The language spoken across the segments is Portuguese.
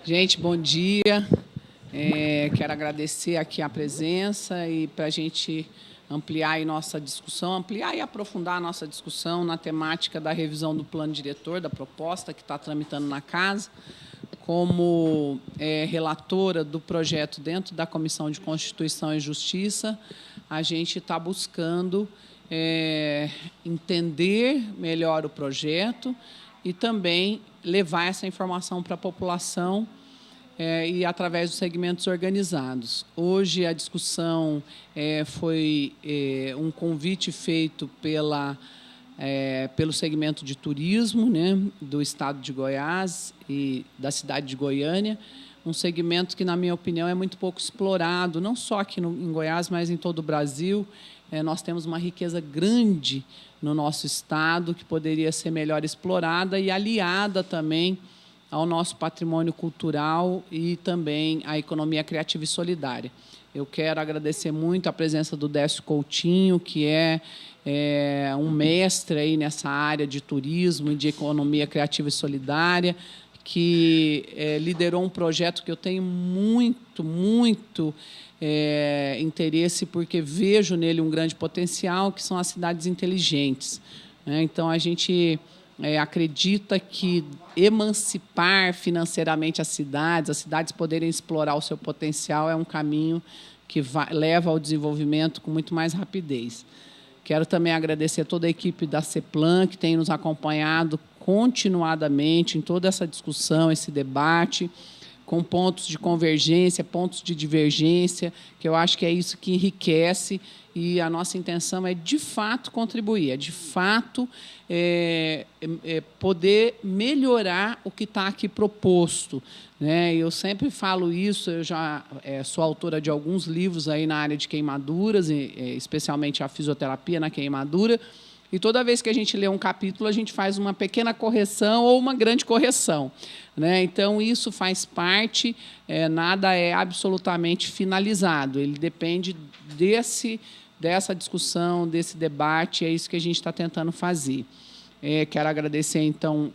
Gente, bom dia. Quero agradecer aqui a presença e para a gente ampliar aí nossa discussão, ampliar e aprofundar a nossa discussão na temática da revisão do plano diretor, da proposta que está tramitando na casa. Como relatora do projeto dentro da Comissão de Constituição e Justiça, a gente está buscando entender melhor o projeto e também levar essa informação para a população e através dos segmentos organizados. Hoje, a discussão foi um convite feito pelo segmento de turismo, né, do Estado de Goiás e da cidade de Goiânia, um segmento que, na minha opinião, é muito pouco explorado, não só aqui em Goiás, mas em todo o Brasil. Nós temos uma riqueza grande no nosso Estado que poderia ser melhor explorada e aliada também ao nosso patrimônio cultural e também à economia criativa e solidária. Eu quero agradecer muito a presença do Décio Coutinho, que é um mestre aí nessa área de turismo e de economia criativa e solidária, que liderou um projeto que eu tenho muito interesse, porque vejo nele um grande potencial, que são as cidades inteligentes. Então, a gente acredita que emancipar financeiramente as cidades poderem explorar o seu potencial é um caminho que leva ao desenvolvimento com muito mais rapidez. Quero também agradecer a toda a equipe da CEPLAN, que tem nos acompanhado continuadamente em toda essa discussão, esse debate, com pontos de convergência, pontos de divergência, que eu acho que é isso que enriquece, e a nossa intenção é, de fato, contribuir, de fato, poder melhorar o que está aqui proposto. Né? Eu sempre falo isso, eu já sou autora de alguns livros aí na área de queimaduras, especialmente a fisioterapia na queimadura, e toda vez que a gente lê um capítulo, a gente faz uma pequena correção ou uma grande correção. Né? Então, isso faz parte, nada é absolutamente finalizado, ele depende dessa discussão, desse debate, é isso que a gente está tentando fazer. Quero agradecer, então,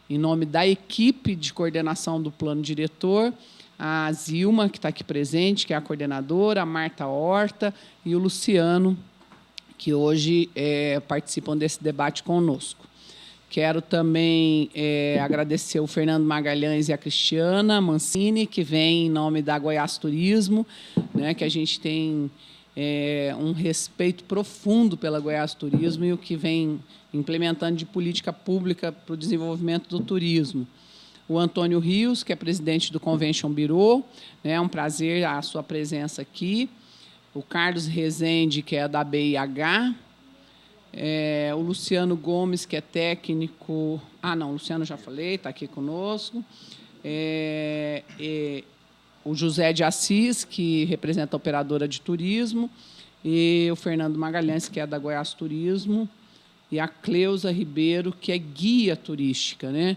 em nome da equipe de coordenação do plano diretor, a Zilma, que está aqui presente, que é a coordenadora, a Marta Horta e o Luciano, que hoje participam desse debate conosco. Quero também agradecer o Fernando Magalhães e a Cristiana Mancini, que vem em nome da Goiás Turismo, né, que a gente tem um respeito profundo pela Goiás Turismo e o que vem implementando de política pública para o desenvolvimento do turismo. O Antônio Rios, que é presidente do Convention Bureau, né, é um prazer a sua presença aqui. O Carlos Rezende, que é da BIH, o Luciano Gomes, que é técnico... não, o Luciano já falei, está aqui conosco. O José de Assis, que representa a operadora de turismo, e o Fernando Magalhães, que é da Goiás Turismo, e a Cleusa Ribeiro, que é guia turística. Né?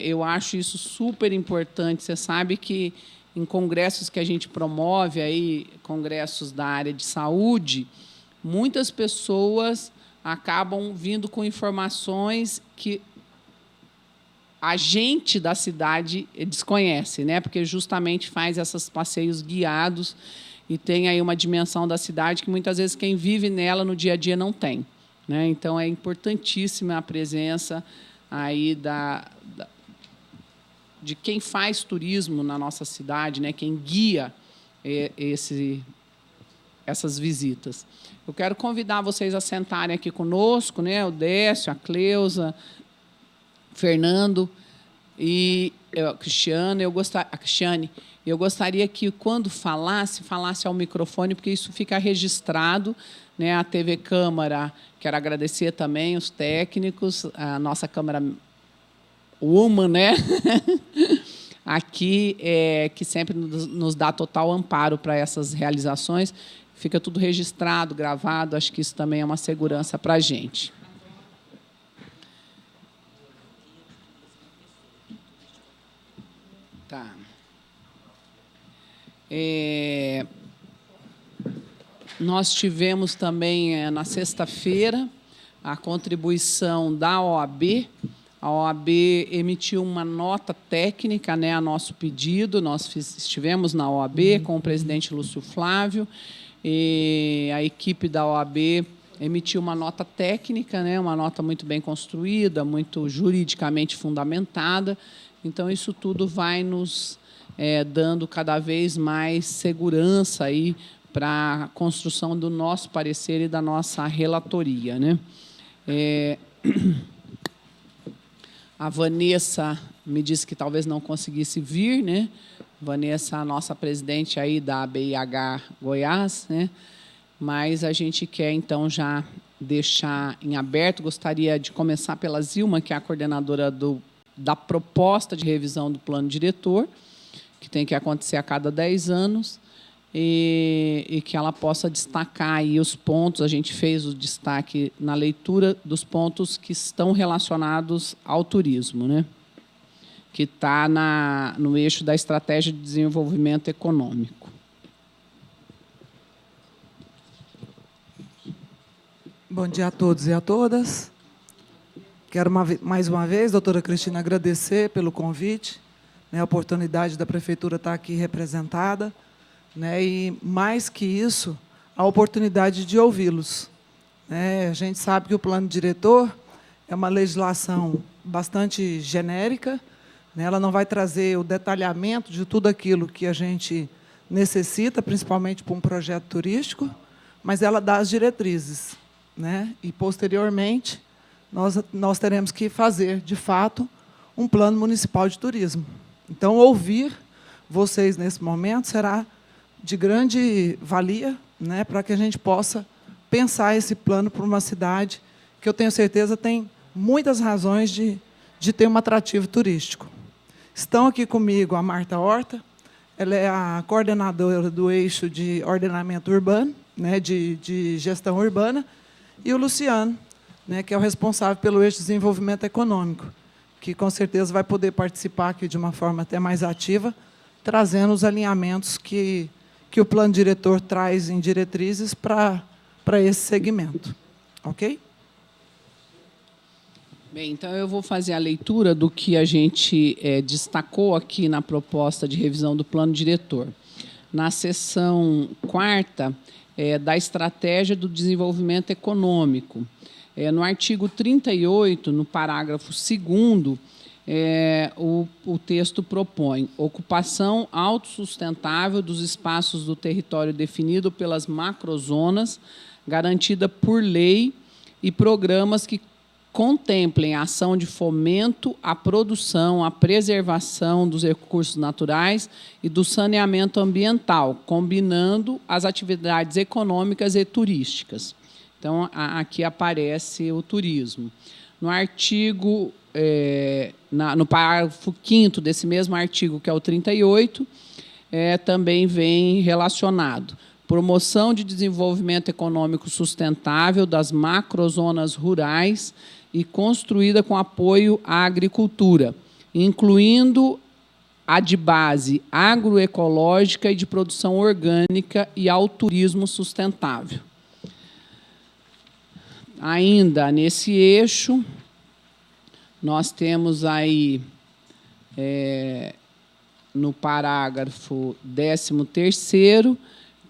Eu acho isso super importante. Você sabe que, em congressos que a gente promove, aí, congressos da área de saúde, muitas pessoas acabam vindo com informações que a gente da cidade desconhece, né? Porque justamente faz esses passeios guiados e tem aí uma dimensão da cidade que, muitas vezes, quem vive nela no dia a dia não tem. Né? Então, é importantíssima a presença aí de quem faz turismo na nossa cidade, né, quem guia essas visitas. Eu quero convidar vocês a sentarem aqui conosco, né, o Décio, a Cleusa, o Fernando e a Cristiane. Eu gostaria que, quando falasse ao microfone, porque isso fica registrado, né, a TV Câmara. Quero agradecer também os técnicos, a nossa Câmara Woman, né? Aqui, que sempre nos dá total amparo para essas realizações. Fica tudo registrado, gravado, acho que isso também é uma segurança para a gente. Tá. Nós tivemos também, na sexta-feira, a contribuição da OAB A OAB emitiu uma nota técnica, né, a nosso pedido. Nós estivemos na OAB com o presidente Lúcio Flávio, e a equipe da OAB emitiu uma nota técnica, né, uma nota muito bem construída, muito juridicamente fundamentada. Então, isso tudo vai nos dando cada vez mais segurança aí para a construção do nosso parecer e da nossa relatoria, né? A Vanessa me disse que talvez não conseguisse vir, né? Vanessa, a nossa presidente aí da BIH Goiás, né? Mas a gente quer, então, já deixar em aberto. Gostaria de começar pela Zilma, que é a coordenadora da proposta de revisão do plano diretor, que tem que acontecer a cada 10 anos, e que ela possa destacar aí os pontos. A gente fez o destaque na leitura dos pontos que estão relacionados ao turismo, né? Que está no eixo da estratégia de desenvolvimento econômico. Bom dia a todos e a todas. Quero, mais uma vez, doutora Cristina, agradecer pelo convite, né, a oportunidade da Prefeitura estar aqui representada, né, e, mais que isso, a oportunidade de ouvi-los. Né? A gente sabe que o plano diretor é uma legislação bastante genérica, né? Ela não vai trazer o detalhamento de tudo aquilo que a gente necessita, principalmente para um projeto turístico, mas ela dá as diretrizes. Né? E, posteriormente, nós teremos que fazer, de fato, um plano municipal de turismo. Então, ouvir vocês nesse momento será de grande valia, né, para que a gente possa pensar esse plano para uma cidade que, eu tenho certeza, tem muitas razões de ter um atrativo turístico. Estão aqui comigo a Marta Horta, ela é a coordenadora do eixo de ordenamento urbano, né, de gestão urbana, e o Luciano, né, que é o responsável pelo eixo de desenvolvimento econômico, que, com certeza, vai poder participar aqui de uma forma até mais ativa, trazendo os alinhamentos que o plano diretor traz em diretrizes para esse segmento. Ok? Bem, então eu vou fazer a leitura do que a gente destacou aqui na proposta de revisão do plano diretor. Na seção 4ª, da estratégia do desenvolvimento econômico. No artigo 38, no parágrafo 2º, o texto propõe ocupação autossustentável dos espaços do território definido pelas macrozonas, garantida por lei, e programas que contemplem a ação de fomento à produção, à preservação dos recursos naturais e do saneamento ambiental, combinando as atividades econômicas e turísticas. Então, aqui aparece o turismo. No artigo, no parágrafo 5º desse mesmo artigo, que é o 38, também vem relacionado. Promoção de desenvolvimento econômico sustentável das macrozonas rurais e construída com apoio à agricultura, incluindo a de base agroecológica e de produção orgânica e ao turismo sustentável. Ainda nesse eixo, nós temos aí, no parágrafo 13º,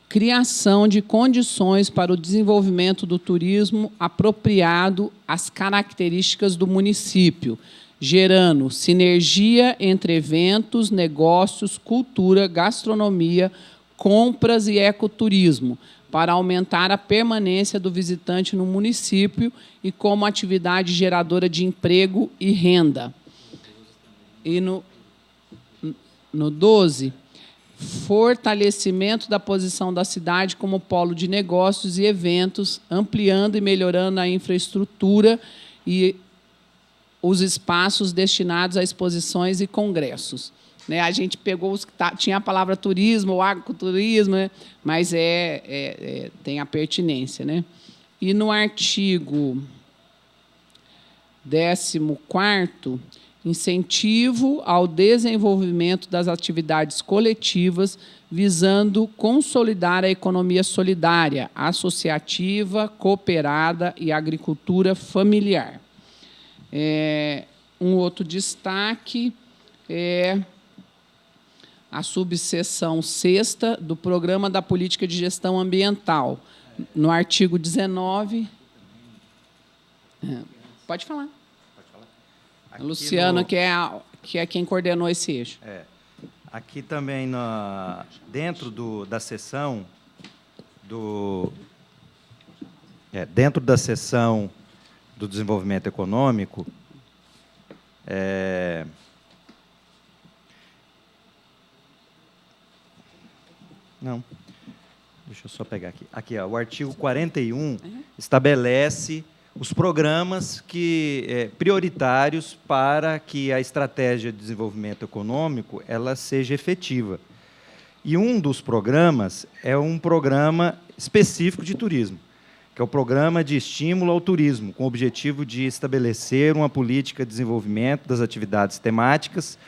criação de condições para o desenvolvimento do turismo apropriado às características do município, gerando sinergia entre eventos, negócios, cultura, gastronomia, compras e ecoturismo, para aumentar a permanência do visitante no município e como atividade geradora de emprego e renda. E no 12, fortalecimento da posição da cidade como polo de negócios e eventos, ampliando e melhorando a infraestrutura e os espaços destinados a exposições e congressos. Né, a gente pegou os que tinha a palavra turismo, ou agroturismo, né, mas tem a pertinência. Né? E no artigo 14º, incentivo ao desenvolvimento das atividades coletivas, visando consolidar a economia solidária, associativa, cooperada e agricultura familiar. um outro destaque é a subseção 6ª do Programa da Política de Gestão Ambiental. No artigo 19... Pode falar. A Luciana, que é quem coordenou esse eixo. Aqui também, dentro da seção do desenvolvimento econômico, não, deixa eu só pegar aqui. Aqui, ó, o artigo 41 estabelece os programas prioritários para que a estratégia de desenvolvimento econômico ela seja efetiva. E um dos programas é um programa específico de turismo, que é o Programa de Estímulo ao Turismo, com o objetivo de estabelecer uma política de desenvolvimento das atividades temáticas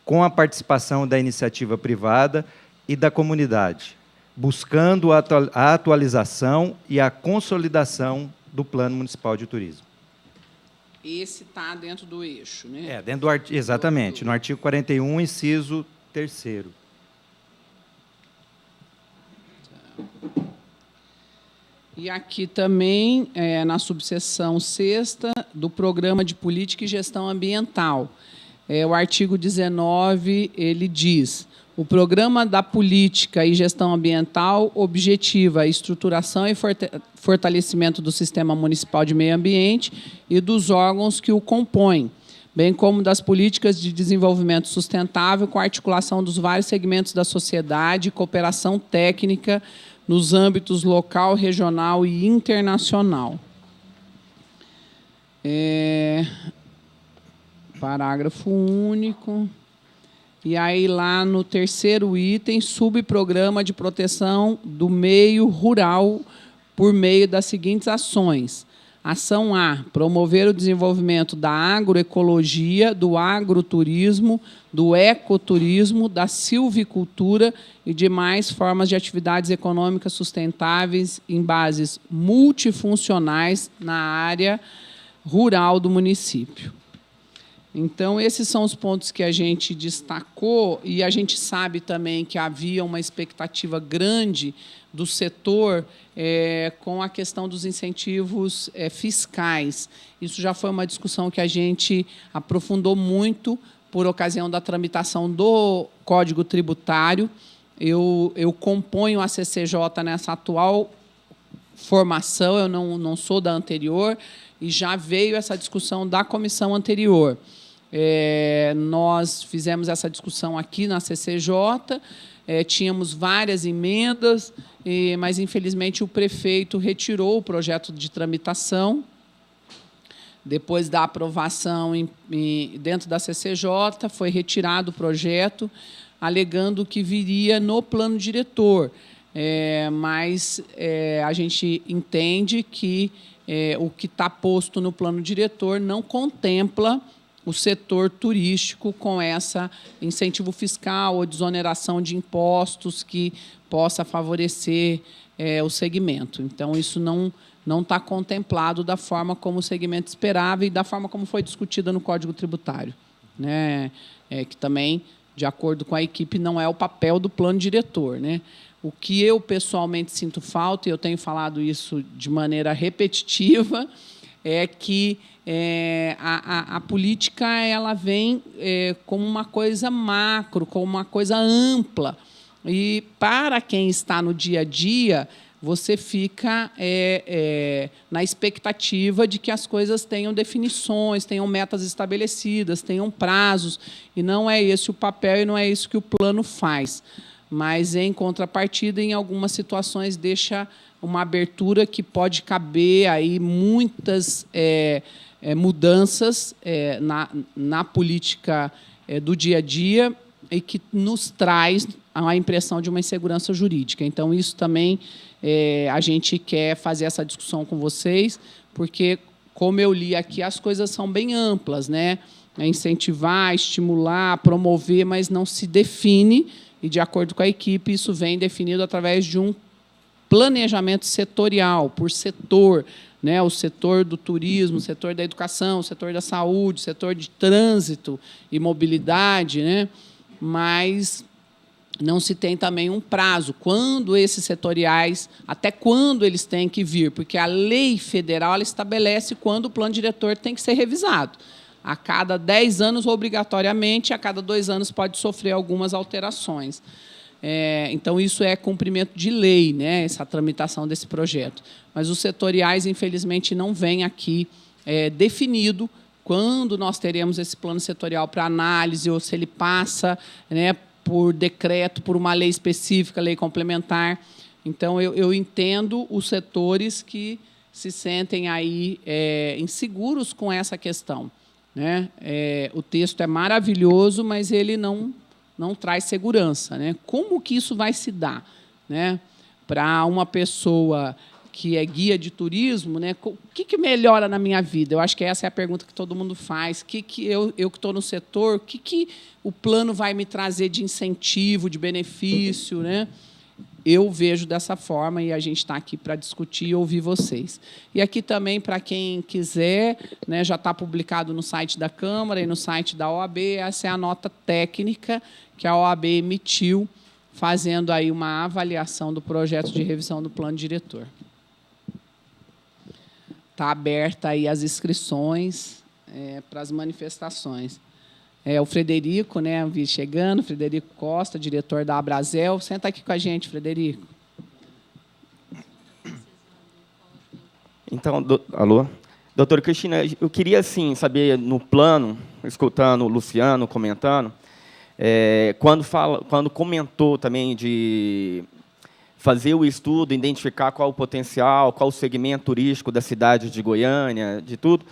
com a participação da iniciativa privada e da comunidade, buscando a atualização e a consolidação do Plano Municipal de Turismo. Esse está dentro do eixo, né? Dentro do exatamente, no artigo 41, inciso 3º. E aqui também, na subseção 6ª do Programa de Política e Gestão Ambiental. O artigo 19, ele diz: o Programa da Política e Gestão Ambiental objetiva a estruturação e fortalecimento do Sistema Municipal de Meio Ambiente e dos órgãos que o compõem, bem como das políticas de desenvolvimento sustentável com a articulação dos vários segmentos da sociedade e cooperação técnica nos âmbitos local, regional e internacional. Parágrafo único. E aí, lá no 3º item, subprograma de proteção do meio rural por meio das seguintes ações. Ação A, promover o desenvolvimento da agroecologia, do agroturismo, do ecoturismo, da silvicultura e demais formas de atividades econômicas sustentáveis em bases multifuncionais na área rural do município. Então, esses são os pontos que a gente destacou, e a gente sabe também que havia uma expectativa grande do setor com a questão dos incentivos fiscais. Isso já foi uma discussão que a gente aprofundou muito por ocasião da tramitação do Código Tributário. Eu componho a CCJ nessa atual formação, eu não sou da anterior, e já veio essa discussão da comissão anterior. Nós fizemos essa discussão aqui na CCJ, tínhamos várias emendas, mas, infelizmente, o prefeito retirou o projeto de tramitação. Depois da aprovação dentro da CCJ, foi retirado o projeto, alegando que viria no plano diretor. Mas a gente entende que o que está posto no plano diretor não contempla o setor turístico com essa incentivo fiscal ou desoneração de impostos que possa favorecer o segmento. Então, isso não está contemplado da forma como o segmento esperava e da forma como foi discutida no Código Tributário, né? Que também, de acordo com a equipe, não é o papel do plano diretor, né? O que eu, pessoalmente, sinto falta, e eu tenho falado isso de maneira repetitiva, é que a política ela vem como uma coisa macro, como uma coisa ampla. E, para quem está no dia a dia, você fica na expectativa de que as coisas tenham definições, tenham metas estabelecidas, tenham prazos, e não é esse o papel e não é isso que o plano faz. Mas, em contrapartida, em algumas situações, deixa uma abertura que pode caber aí muitas mudanças na política do dia a dia e que nos traz a impressão de uma insegurança jurídica. Então, isso também a gente quer fazer essa discussão com vocês, porque, como eu li aqui, as coisas são bem amplas, né? Incentivar, estimular, promover, mas não se define, e, de acordo com a equipe, isso vem definido através de um planejamento setorial, por setor, né, o setor do turismo, o setor da educação, o setor da saúde, o setor de trânsito e mobilidade, né, mas não se tem também um prazo, quando esses setoriais, até quando eles têm que vir, porque a lei federal ela estabelece quando o plano diretor tem que ser revisado. A cada 10 anos, obrigatoriamente, a cada 2 anos pode sofrer algumas alterações. Então, isso é cumprimento de lei, né, essa tramitação desse projeto. Mas os setoriais, infelizmente, não vêm aqui definido quando nós teremos esse plano setorial para análise, ou se ele passa, né, por decreto, por uma lei específica, lei complementar. Então, eu entendo os setores que se sentem aí inseguros com essa questão, né? O texto é maravilhoso, mas ele não traz segurança, né? Como que isso vai se dar, né? Para uma pessoa que é guia de turismo, né? O que melhora na minha vida? Eu acho que essa é a pergunta que todo mundo faz. Eu que estou no setor, o que o plano vai me trazer de incentivo, de benefício, né? Eu vejo dessa forma e a gente está aqui para discutir e ouvir vocês. E aqui também, para quem quiser, né, já está publicado no site da Câmara e no site da OAB, essa é a nota técnica que a OAB emitiu, fazendo aí uma avaliação do projeto de revisão do plano diretor. Está aberta aí as inscrições para as manifestações. O Frederico, né, vi chegando, Frederico Costa, diretor da Abrazel. Senta aqui com a gente, Frederico. Então, alô? Doutora Cristina, eu queria, assim, saber, no plano, escutando o Luciano comentando, quando comentou também de fazer o estudo, identificar qual o potencial, qual o segmento turístico da cidade de Goiânia, de tudo.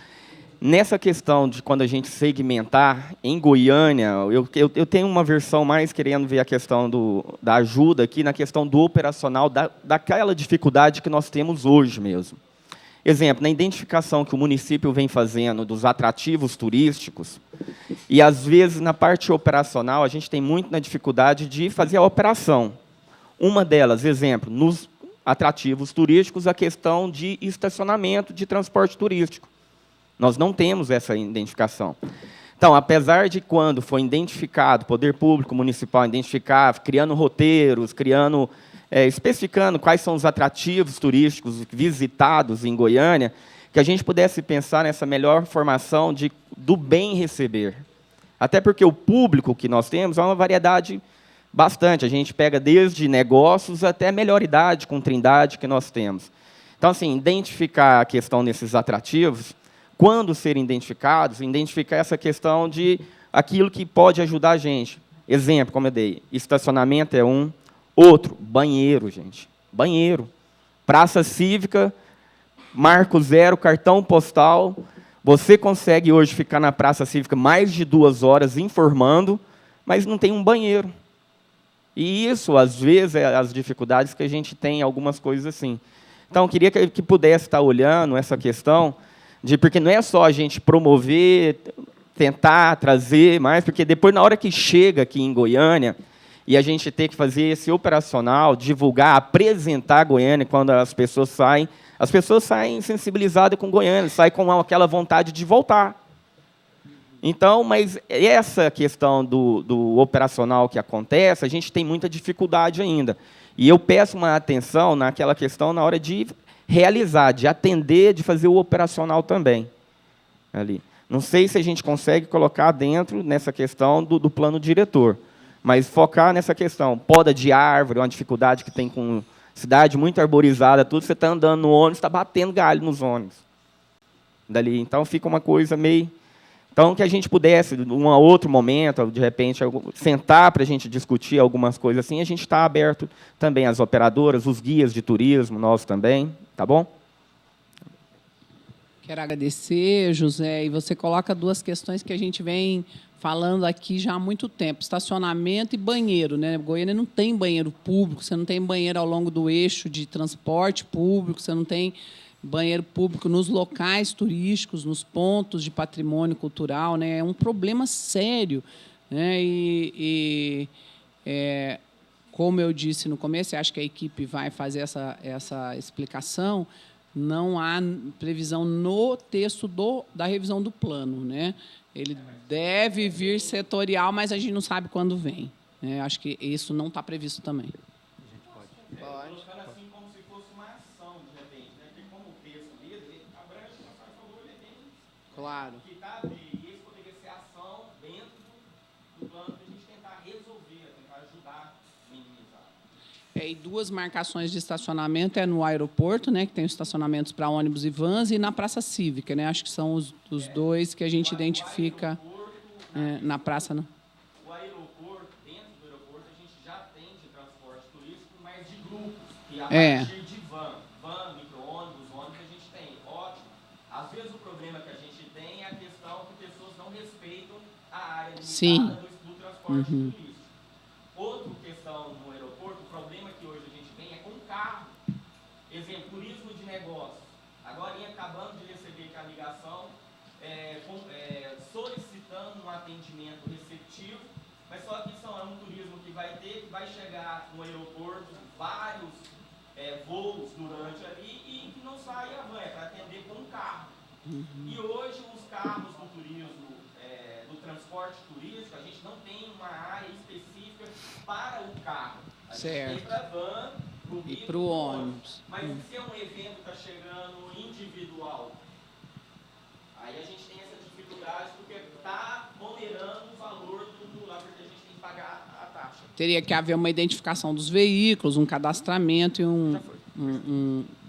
Nessa questão de quando a gente segmentar em Goiânia, eu tenho uma versão mais querendo ver a questão da ajuda aqui na questão do operacional, daquela dificuldade que nós temos hoje mesmo. Exemplo, na identificação que o município vem fazendo dos atrativos turísticos, e, às vezes, na parte operacional, a gente tem muito na dificuldade de fazer a operação. Uma delas, exemplo, nos atrativos turísticos, a questão de estacionamento de transporte turístico. Nós não temos essa identificação. Então, apesar de quando foi identificado, poder público municipal identificar, criando roteiros, especificando quais são os atrativos turísticos visitados em Goiânia, que a gente pudesse pensar nessa melhor formação do bem receber. Até porque o público que nós temos é uma variedade bastante. A gente pega desde negócios até a melhor idade, com Trindade, que nós temos. Então, assim, identificar a questão desses atrativos, quando serem identificados, identificar essa questão de aquilo que pode ajudar a gente. Exemplo, como eu dei, estacionamento é um. Outro, banheiro, gente. Banheiro. Praça cívica, marco zero, cartão postal. Você consegue hoje ficar na praça cívica mais de 2 horas informando, mas não tem um banheiro. E isso, às vezes, é as dificuldades que a gente tem, algumas coisas assim. Então, eu queria que pudesse estar olhando essa questão, porque não é só a gente promover, tentar trazer mais, porque depois, na hora que chega aqui em Goiânia, e a gente tem que fazer esse operacional, divulgar, apresentar Goiânia quando as pessoas saem sensibilizadas com Goiânia, saem com aquela vontade de voltar. Então, mas essa questão do operacional que acontece, a gente tem muita dificuldade ainda. E eu peço uma atenção naquela questão na hora de realizar, de atender, de fazer o operacional também. Ali. Não sei se a gente consegue colocar dentro nessa questão do plano diretor, mas focar nessa questão. Poda de árvore, uma dificuldade que tem com cidade muito arborizada, tudo, você está andando no ônibus, está batendo galho nos ônibus. Dali. Então, fica uma coisa meio... Então, que a gente pudesse, em um outro momento, de repente, sentar para a gente discutir algumas coisas assim, a gente está aberto também às operadoras, os guias de turismo, nós também, tá bom? Quero agradecer, José, e você coloca 2 questões que a gente vem falando aqui já há muito tempo, estacionamento e banheiro, né? Goiânia não tem banheiro público, você não tem banheiro ao longo do eixo de transporte público, você não tem banheiro público nos locais turísticos, nos pontos de patrimônio cultural, né? É um problema sério, né? Como eu disse no começo, acho que a equipe vai fazer essa explicação, não há previsão no texto da revisão do plano, né? Ele deve vir setorial, mas a gente não sabe quando vem, né? Acho que isso não está previsto também. Colocando assim como se fosse uma ação, de repente, né? Porque como o texto mesmo, ele abrange, como a senhora falou, ele é bem Claro. que está ali. E isso poderia ser ação dentro do plano para a gente tentar resolver, tentar ajudar a minimizar. E 2 marcações de estacionamento é no aeroporto, né, que tem os estacionamentos para ônibus e vans, e na Praça Cívica, né? Acho que são os 2 que a gente identifica na praça. Não. O aeroporto, dentro do aeroporto, a gente já tem de transporte turístico, mas de grupos, que a partir de van, micro-ônibus, ônibus a gente tem. Ótimo. Às vezes o problema que a gente tem é a questão que pessoas não respeitam a área limitada do transporte turístico. Outra questão no aeroporto, o problema que hoje a gente tem é com carro. Exemplo, turismo de negócio. Agora, acabamos de receber aqui a ligação solicitando um atendimento receptivo, mas só que é um turismo que vai chegar no aeroporto vários voos durante ali e que não sai a van, é para atender com um carro. E hoje os carros do turismo, do transporte turístico, a gente não tem uma área específica para o carro. A gente tem para a van, e para o ônibus. Mas se é um evento que está chegando individual, aí a gente tem essa dificuldade porque está onerando o valor do lá, porque a gente tem que pagar a taxa. Teria que haver uma identificação dos veículos, um cadastramento e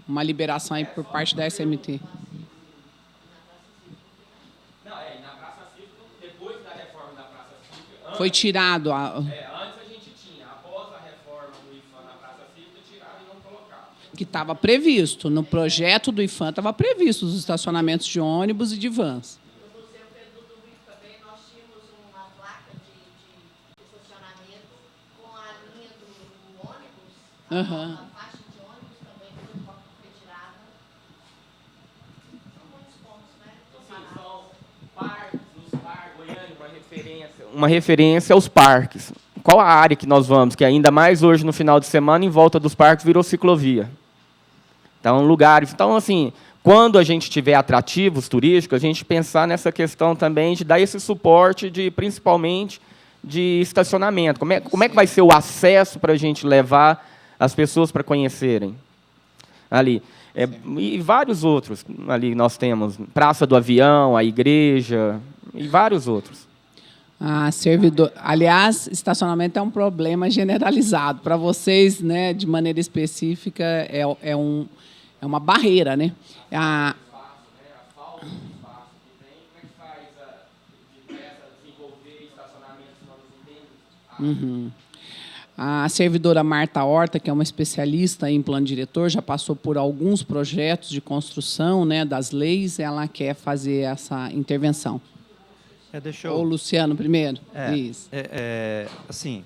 uma liberação aí por parte da SMT. Não, na Praça Cívica, depois da reforma da Praça Cívica... Foi tirado. Antes a gente tinha, após a reforma do IFAM na Praça Cívica, tiraram e não colocaram. Que estava previsto. No projeto do IFAM estava previsto os estacionamentos de ônibus e de vans. No Centro Pedro do Rio também nós tínhamos uma placa de estacionamento com a linha do ônibus, a faixa de ônibus também foi tirada. São muitos pontos, né? São parques, nos parques, Goiânia, uma referência aos parques. Qual a área que nós vamos? Que ainda mais hoje, no final de semana, em volta dos parques, virou ciclovia. Então, lugares... Então, assim, quando a gente tiver atrativos turísticos, a gente pensar nessa questão também de dar esse suporte, principalmente, de estacionamento. Como é que vai ser o acesso para a gente levar as pessoas para conhecerem? Ali. E vários outros. Ali nós temos Praça do Avião, a igreja, e vários outros. Aliás, estacionamento é um problema generalizado. Para vocês, né, de maneira específica, é uma barreira, né? A falta de espaço que tem, como é que faz desenvolver estacionamento se nós não temos? A servidora Marta Horta, que é uma especialista em plano diretor, já passou por alguns projetos de construção, né, das leis, ela quer fazer essa intervenção. Deixa Ou Luciano primeiro? Isso. Assim,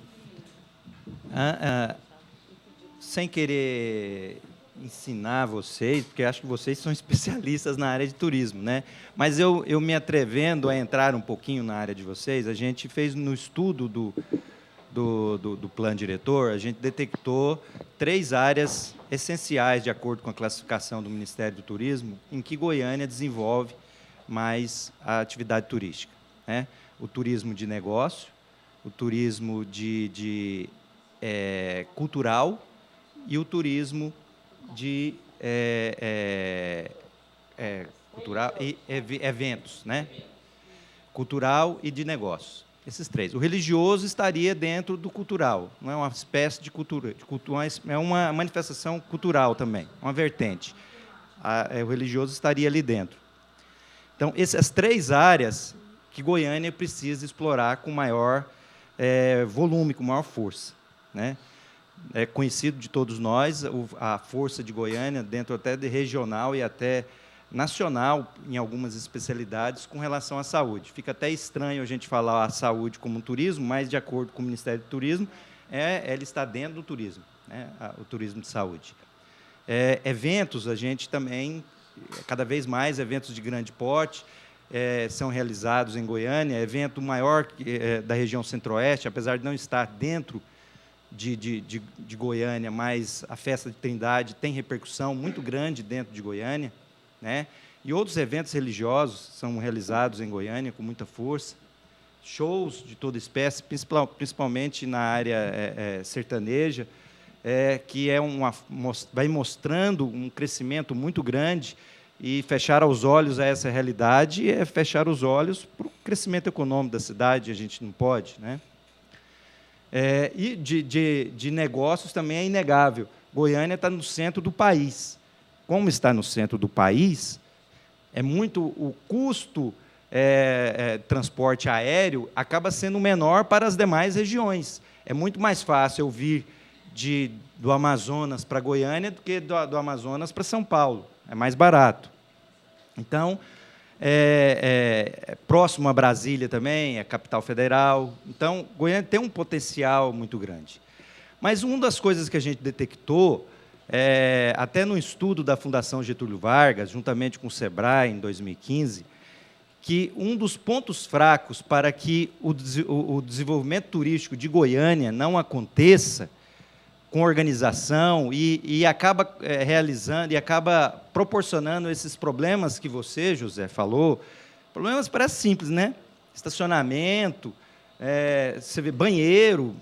sem querer ensinar vocês, porque acho que vocês são especialistas na área de turismo, né? Mas eu me atrevendo a entrar um pouquinho na área de vocês, a gente fez no estudo do plano diretor, a gente detectou 3 áreas essenciais, de acordo com a classificação do Ministério do Turismo, em que Goiânia desenvolve mais a atividade turística, né? O turismo de negócio, o turismo cultural e o turismo de cultural e eventos, né? Cultural e de negócios. Esses 3. O religioso estaria dentro do cultural, não é uma espécie de cultura, é uma manifestação cultural também, uma vertente. O religioso estaria ali dentro. Então, essas 3 áreas que Goiânia precisa explorar com maior volume, com maior força, né? É conhecido de todos nós a força de Goiânia, dentro até de regional e até nacional, em algumas especialidades, com relação à saúde. Fica até estranho a gente falar a saúde como um turismo, mas, de acordo com o Ministério do Turismo, ela está dentro do turismo, né? O turismo de saúde. Eventos, a gente também, cada vez mais, eventos de grande porte, são realizados em Goiânia, evento maior da região centro-oeste, apesar de não estar dentro de Goiânia, mas a festa de Trindade tem repercussão muito grande dentro de Goiânia, né? E outros eventos religiosos são realizados em Goiânia com muita força, shows de toda espécie, principalmente na área sertaneja, que vai mostrando um crescimento muito grande, e fechar os olhos a essa realidade é fechar os olhos para o crescimento econômico da cidade, a gente não pode, né? E de negócios também é inegável. Goiânia está no centro do país. Como está no centro do país, o custo transporte aéreo acaba sendo menor para as demais regiões. É muito mais fácil eu vir do Amazonas para Goiânia do que do Amazonas para São Paulo. É mais barato. Então, próximo a Brasília também, é capital federal. Então, Goiânia tem um potencial muito grande. Mas uma das coisas que a gente detectou, até no estudo da Fundação Getúlio Vargas, juntamente com o SEBRAE, em 2015, que um dos pontos fracos para que o desenvolvimento turístico de Goiânia não aconteça com organização e acaba realizando e acaba proporcionando esses problemas que você, José, falou. Problemas parecem simples, né? Estacionamento, você vê banheiro,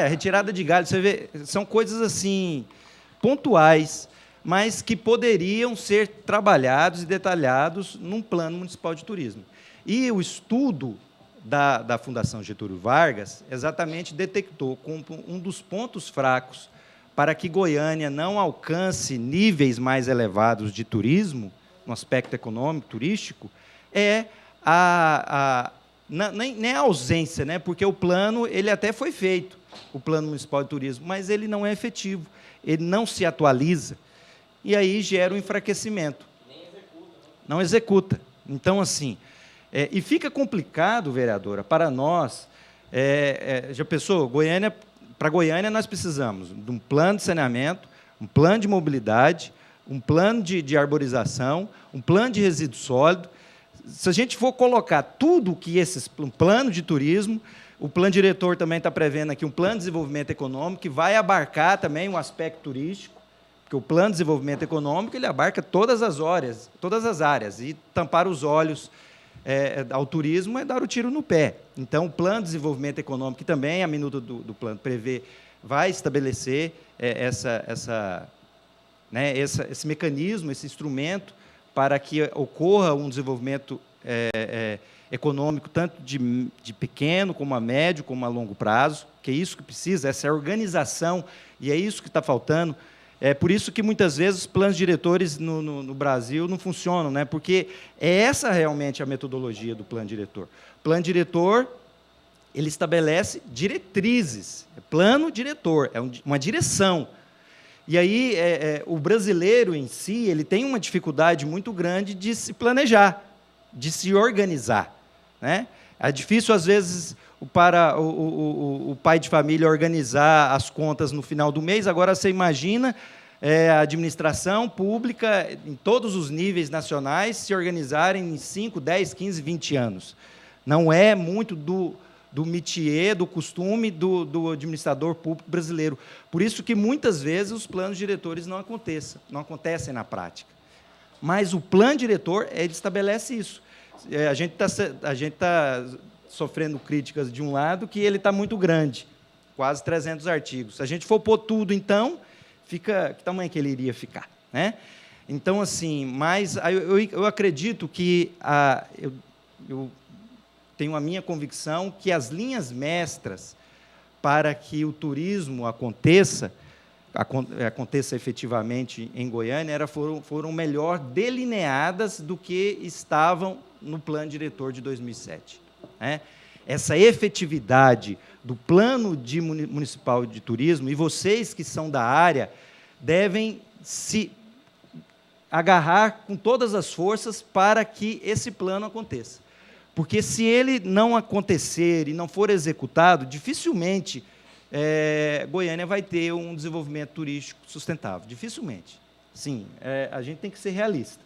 retirada de galho, você vê, são coisas assim pontuais, mas que poderiam ser trabalhados e detalhados num plano municipal de turismo. E o estudo da Fundação Getúlio Vargas exatamente detectou como um dos pontos fracos para que Goiânia não alcance níveis mais elevados de turismo, no aspecto econômico, turístico, nem a ausência, né? Porque o plano ele até foi feito, o Plano Municipal de Turismo, mas ele não é efetivo, ele não se atualiza, e aí gera um enfraquecimento. Nem executa. Não executa. Então, assim, e fica complicado, vereadora, para nós. Já pensou, para Goiânia nós precisamos de um plano de saneamento, um plano de mobilidade, um plano de arborização, um plano de resíduo sólido. Se a gente for colocar tudo que um plano de turismo, o plano diretor também está prevendo aqui um plano de desenvolvimento econômico, que vai abarcar também o aspecto turístico, porque o plano de desenvolvimento econômico ele abarca todas as áreas, e tampar os olhos ao turismo é dar o tiro no pé. Então, o plano de desenvolvimento econômico, que também a minuta do plano prevê, vai estabelecer esse mecanismo, esse instrumento, para que ocorra um desenvolvimento econômico, tanto de pequeno, como a médio, como a longo prazo, que é isso que precisa, essa organização, e é isso que está faltando. É por isso que, muitas vezes, os planos diretores no Brasil não funcionam, né? Porque é essa realmente a metodologia do plano diretor. O plano diretor ele estabelece diretrizes, é plano diretor, é uma direção. E aí o brasileiro em si ele tem uma dificuldade muito grande de se planejar, de se organizar, né? É difícil, às vezes, para o pai de família organizar as contas no final do mês. Agora, você imagina a administração pública, em todos os níveis nacionais, se organizarem em 5, 10, 15, 20 anos. Não é muito do métier, do costume do administrador público brasileiro. Por isso que, muitas vezes, os planos diretores não acontecem na prática. Mas o plano diretor ele estabelece isso. A gente está sofrendo críticas de um lado que ele está muito grande, quase 300 artigos. Se a gente for pôr tudo, então, que tamanho que ele iria ficar, né? Então, assim, mas eu acredito que eu tenho a minha convicção que as linhas mestras para que o turismo aconteça efetivamente em Goiânia foram melhor delineadas do que estavam no plano diretor de 2007. Né? Essa efetividade do plano municipal de turismo, e vocês que são da área, devem se agarrar com todas as forças para que esse plano aconteça. Porque, se ele não acontecer e não for executado, dificilmente Goiânia vai ter um desenvolvimento turístico sustentável. Dificilmente. Sim, a gente tem que ser realista.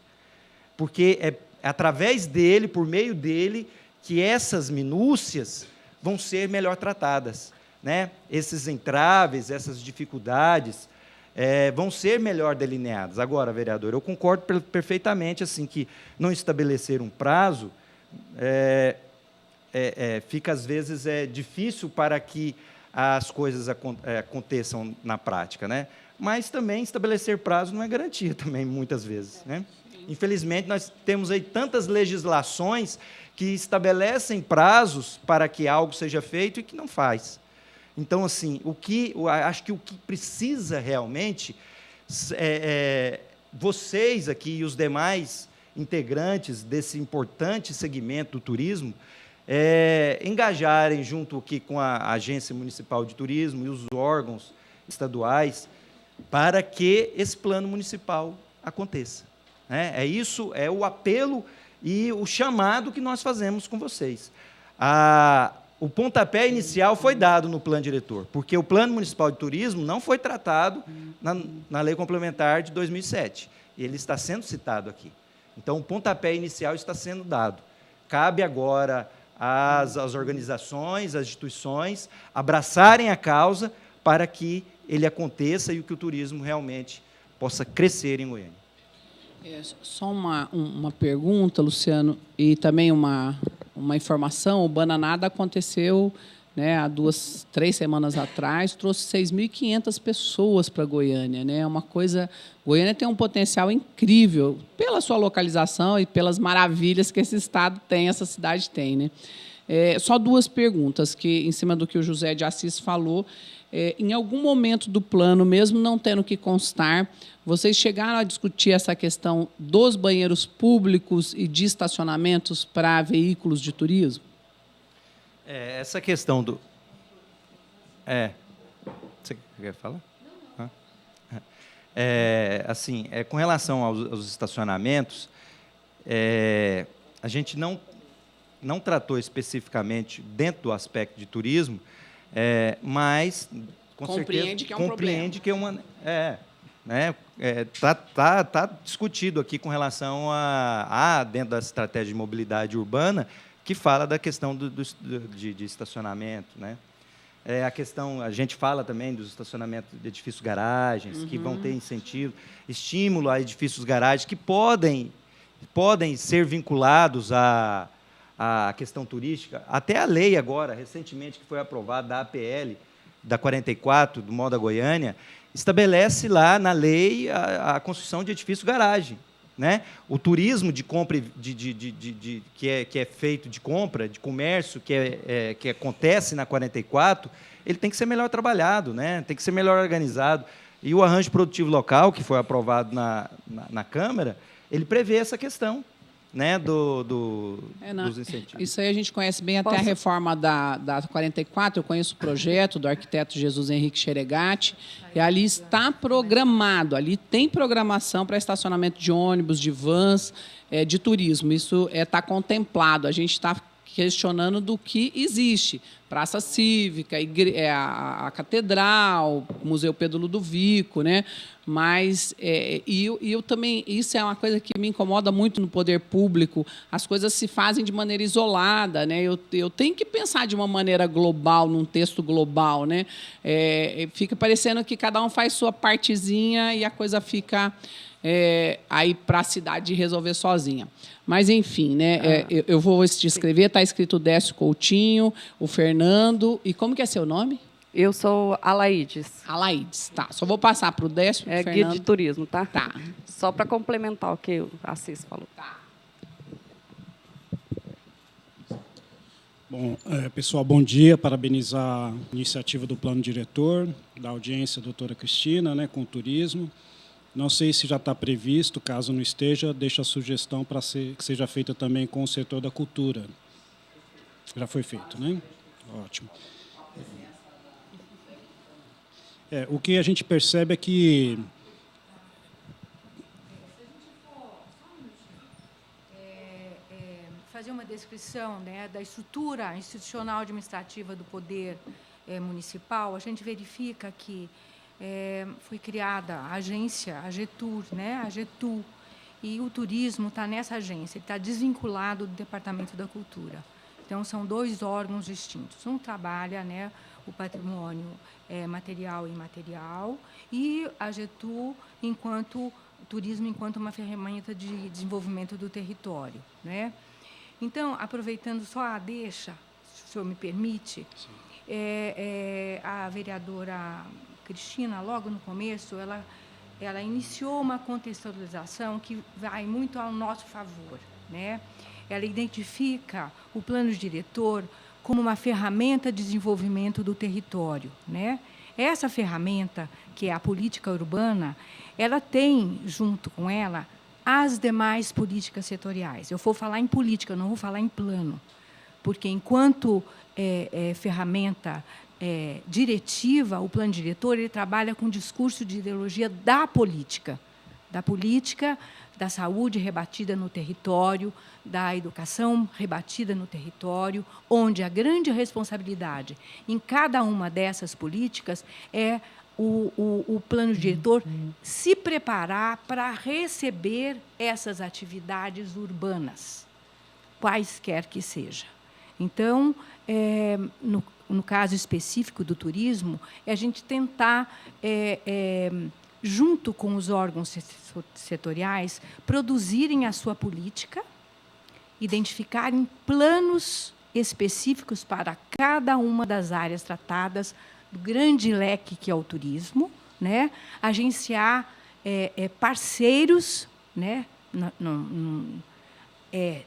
Porque é através dele, por meio dele, que essas minúcias vão ser melhor tratadas. né, esses entraves, essas dificuldades vão ser melhor delineadas. Agora, vereador, eu concordo perfeitamente assim, que não estabelecer um prazo fica, às vezes, difícil para que as coisas aconteçam na prática, né? Mas também estabelecer prazo não é garantia também, muitas vezes, né? Infelizmente, nós temos aí tantas legislações que estabelecem prazos para que algo seja feito e que não faz. Então, assim, acho que o que precisa realmente vocês aqui e os demais integrantes desse importante segmento do turismo engajarem junto aqui com a Agência Municipal de Turismo e os órgãos estaduais para que esse plano municipal aconteça. Né? Isso é o apelo e o chamado que nós fazemos com vocês. O pontapé inicial foi dado no plano diretor, porque o Plano Municipal de Turismo não foi tratado na Lei Complementar de 2007. Ele está sendo citado aqui. Então, o pontapé inicial está sendo dado. Cabe agora às organizações, às instituições, abraçarem a causa para que ele aconteça e que o turismo realmente possa crescer em Goiânia. Só uma pergunta, Luciano, e também uma informação. O Bananada aconteceu, né, há 3 semanas atrás, trouxe 6.500 pessoas para Goiânia, né? Uma coisa. Goiânia tem um potencial incrível pela sua localização e pelas maravilhas que esse estado tem, essa cidade tem, né? Só 2 perguntas que, em cima do que o José de Assis falou. Em algum momento do plano, mesmo não tendo que constar, vocês chegaram a discutir essa questão dos banheiros públicos e de estacionamentos para veículos de turismo? Essa questão do... Você quer falar? Assim, com relação aos estacionamentos, a gente não tratou especificamente dentro do aspecto de turismo, mas com compreende certeza que é um compreende problema. que tá discutido aqui com relação dentro da estratégia de mobilidade urbana, que fala da questão de estacionamento, né? A gente fala também dos estacionamentos de edifícios garagens, que vão ter incentivo, estímulo a edifícios garagens que podem ser vinculados à questão turística. Até a lei agora, recentemente, que foi aprovada, da APL, da 44, do Moda Goiânia, estabelece lá na lei a construção de edifício garagem. Né? O turismo de compra, que é feito de compra, de comércio, que acontece na 44, ele tem que ser melhor trabalhado, né? Tem que ser melhor organizado. E o arranjo produtivo local, que foi aprovado na Câmara, ele prevê essa questão, né, dos incentivos. Isso aí a gente conhece bem até a reforma da 44, eu conheço o projeto do arquiteto Jesus Henrique Xeregatti, e ali está programado, ali tem programação para estacionamento de ônibus, de vans, de turismo. Isso está contemplado, a gente está questionando do que existe. Praça Cívica, a Catedral, Museu Pedro Ludovico, né? Mas eu também, isso é uma coisa que me incomoda muito no poder público. As coisas se fazem de maneira isolada, né? Eu tenho que pensar de uma maneira global, num texto global, né? Fica parecendo que cada um faz sua partezinha e a coisa fica aí para a cidade resolver sozinha. Mas, enfim, né? Eu vou te escrever, está escrito Décio Coutinho, o Fernando. E como que é seu nome? Eu sou Alaides. Alaides, tá. Só vou passar para o Décio e para o Fernando. Guia de turismo, tá? Tá. Só para complementar o que o Assis falou. Tá. Bom, pessoal, bom dia. Parabenizar a iniciativa do plano diretor, da audiência, doutora Cristina, né, com o turismo. Não sei se já está previsto, caso não esteja, deixo a sugestão para que seja feita também com o setor da cultura. Já foi feito, né? Ótimo. O que a gente percebe é que... fazer uma descrição, né, da estrutura institucional administrativa do poder municipal, a gente verifica que foi criada a agência, a GETUR, né, a GETU, e o turismo está nessa agência, ele está desvinculado do Departamento da Cultura. Então, são dois órgãos distintos. Um trabalha, né, o patrimônio material e imaterial, e a GETU, enquanto turismo, enquanto uma ferramenta de desenvolvimento do território, né? Então, aproveitando só a deixa, se o senhor me permite, a vereadora Cristina, logo no começo, ela iniciou uma contextualização que vai muito ao nosso favor, né? Ela identifica o plano diretor como uma ferramenta de desenvolvimento do território, né? Essa ferramenta, que é a política urbana, ela tem, junto com ela, as demais políticas setoriais. Eu vou falar em política, eu não vou falar em plano, porque, enquanto ferramenta diretiva, o plano diretor ele trabalha com discurso de ideologia da política, da saúde rebatida no território, da educação rebatida no território, onde a grande responsabilidade em cada uma dessas políticas é o plano diretor se preparar para receber essas atividades urbanas, quaisquer que seja. Então, no caso específico do turismo, é a gente tentar, junto com os órgãos setoriais, produzirem a sua política, identificarem planos específicos para cada uma das áreas tratadas do grande leque que é o turismo, né? Agenciar parceiros, né?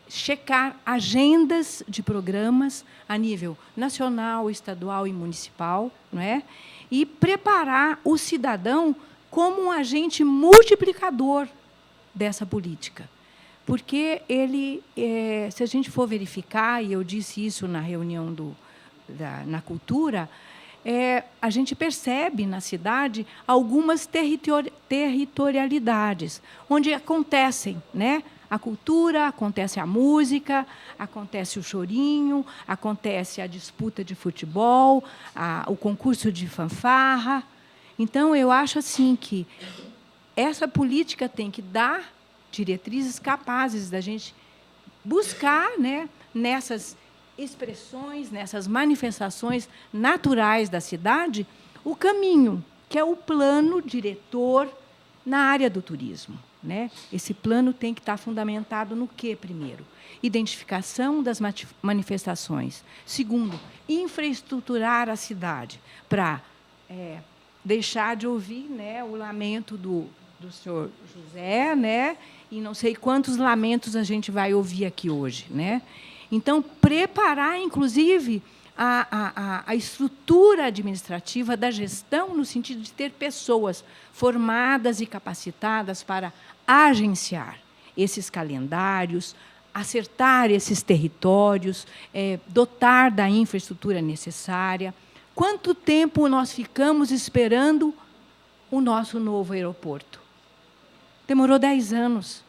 Checar agendas de programas a nível nacional, estadual e municipal, não é? E preparar o cidadão como um agente multiplicador dessa política. Porque ele, se a gente for verificar, e eu disse isso na reunião na cultura, a gente percebe na cidade algumas territorialidades, onde acontecem, né? A cultura, acontece a música, acontece o chorinho, acontece a disputa de futebol, o concurso de fanfarra. Então, eu acho assim que essa política tem que dar diretrizes capazes da gente buscar, né, nessas expressões, nessas manifestações naturais da cidade, o caminho, que é o plano diretor na área do turismo, né? Esse plano tem que estar fundamentado no quê, primeiro? Identificação das manifestações. Segundo, infraestruturar a cidade, para deixar de ouvir, né, o lamento do senhor José, né, e não sei quantos lamentos a gente vai ouvir aqui hoje, né? Então, preparar, inclusive, a estrutura administrativa da gestão, no sentido de ter pessoas formadas e capacitadas para agenciar esses calendários, acertar esses territórios, dotar da infraestrutura necessária. Quanto tempo nós ficamos esperando o nosso novo aeroporto? Demorou 10 anos.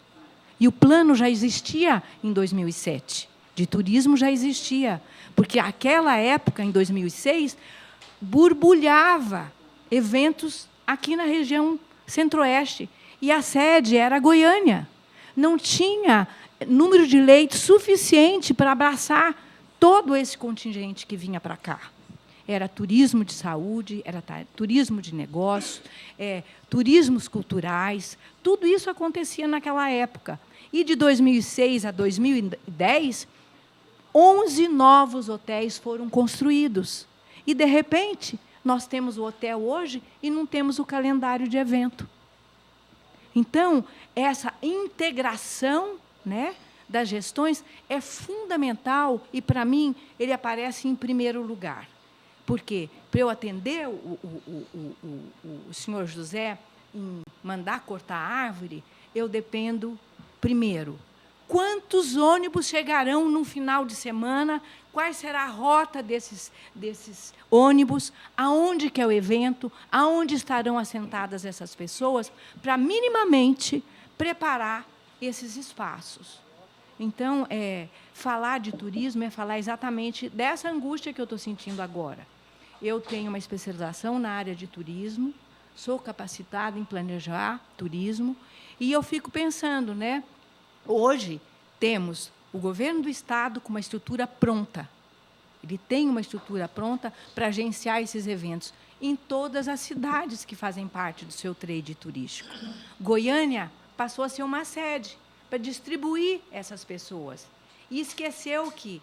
E o plano já existia em 2007. De turismo já existia. Porque, naquela época, em 2006, borbulhava eventos aqui na região centro-oeste. E a sede era Goiânia. Não tinha número de leitos suficiente para abraçar todo esse contingente que vinha para cá. Era turismo de saúde, era turismo de negócios, turismos culturais, tudo isso acontecia naquela época. E, de 2006 a 2010, 11 novos hotéis foram construídos. E, de repente, nós temos o hotel hoje e não temos o calendário de evento. Então, essa integração, né, das gestões é fundamental e, para mim, ele aparece em primeiro lugar. Porque, para eu atender o senhor José em mandar cortar a árvore, eu dependo, primeiro, quantos ônibus chegarão no final de semana, qual será a rota desses ônibus, aonde que é o evento, aonde estarão assentadas essas pessoas, para, minimamente, preparar esses espaços. Então, falar de turismo é falar exatamente dessa angústia que eu estou sentindo agora. Eu tenho uma especialização na área de turismo, sou capacitada em planejar turismo, e eu fico pensando, né? Hoje temos o governo do Estado com uma estrutura pronta. Ele tem uma estrutura pronta para agenciar esses eventos em todas as cidades que fazem parte do seu trade turístico. Goiânia passou a ser uma sede para distribuir essas pessoas. E esqueceu que,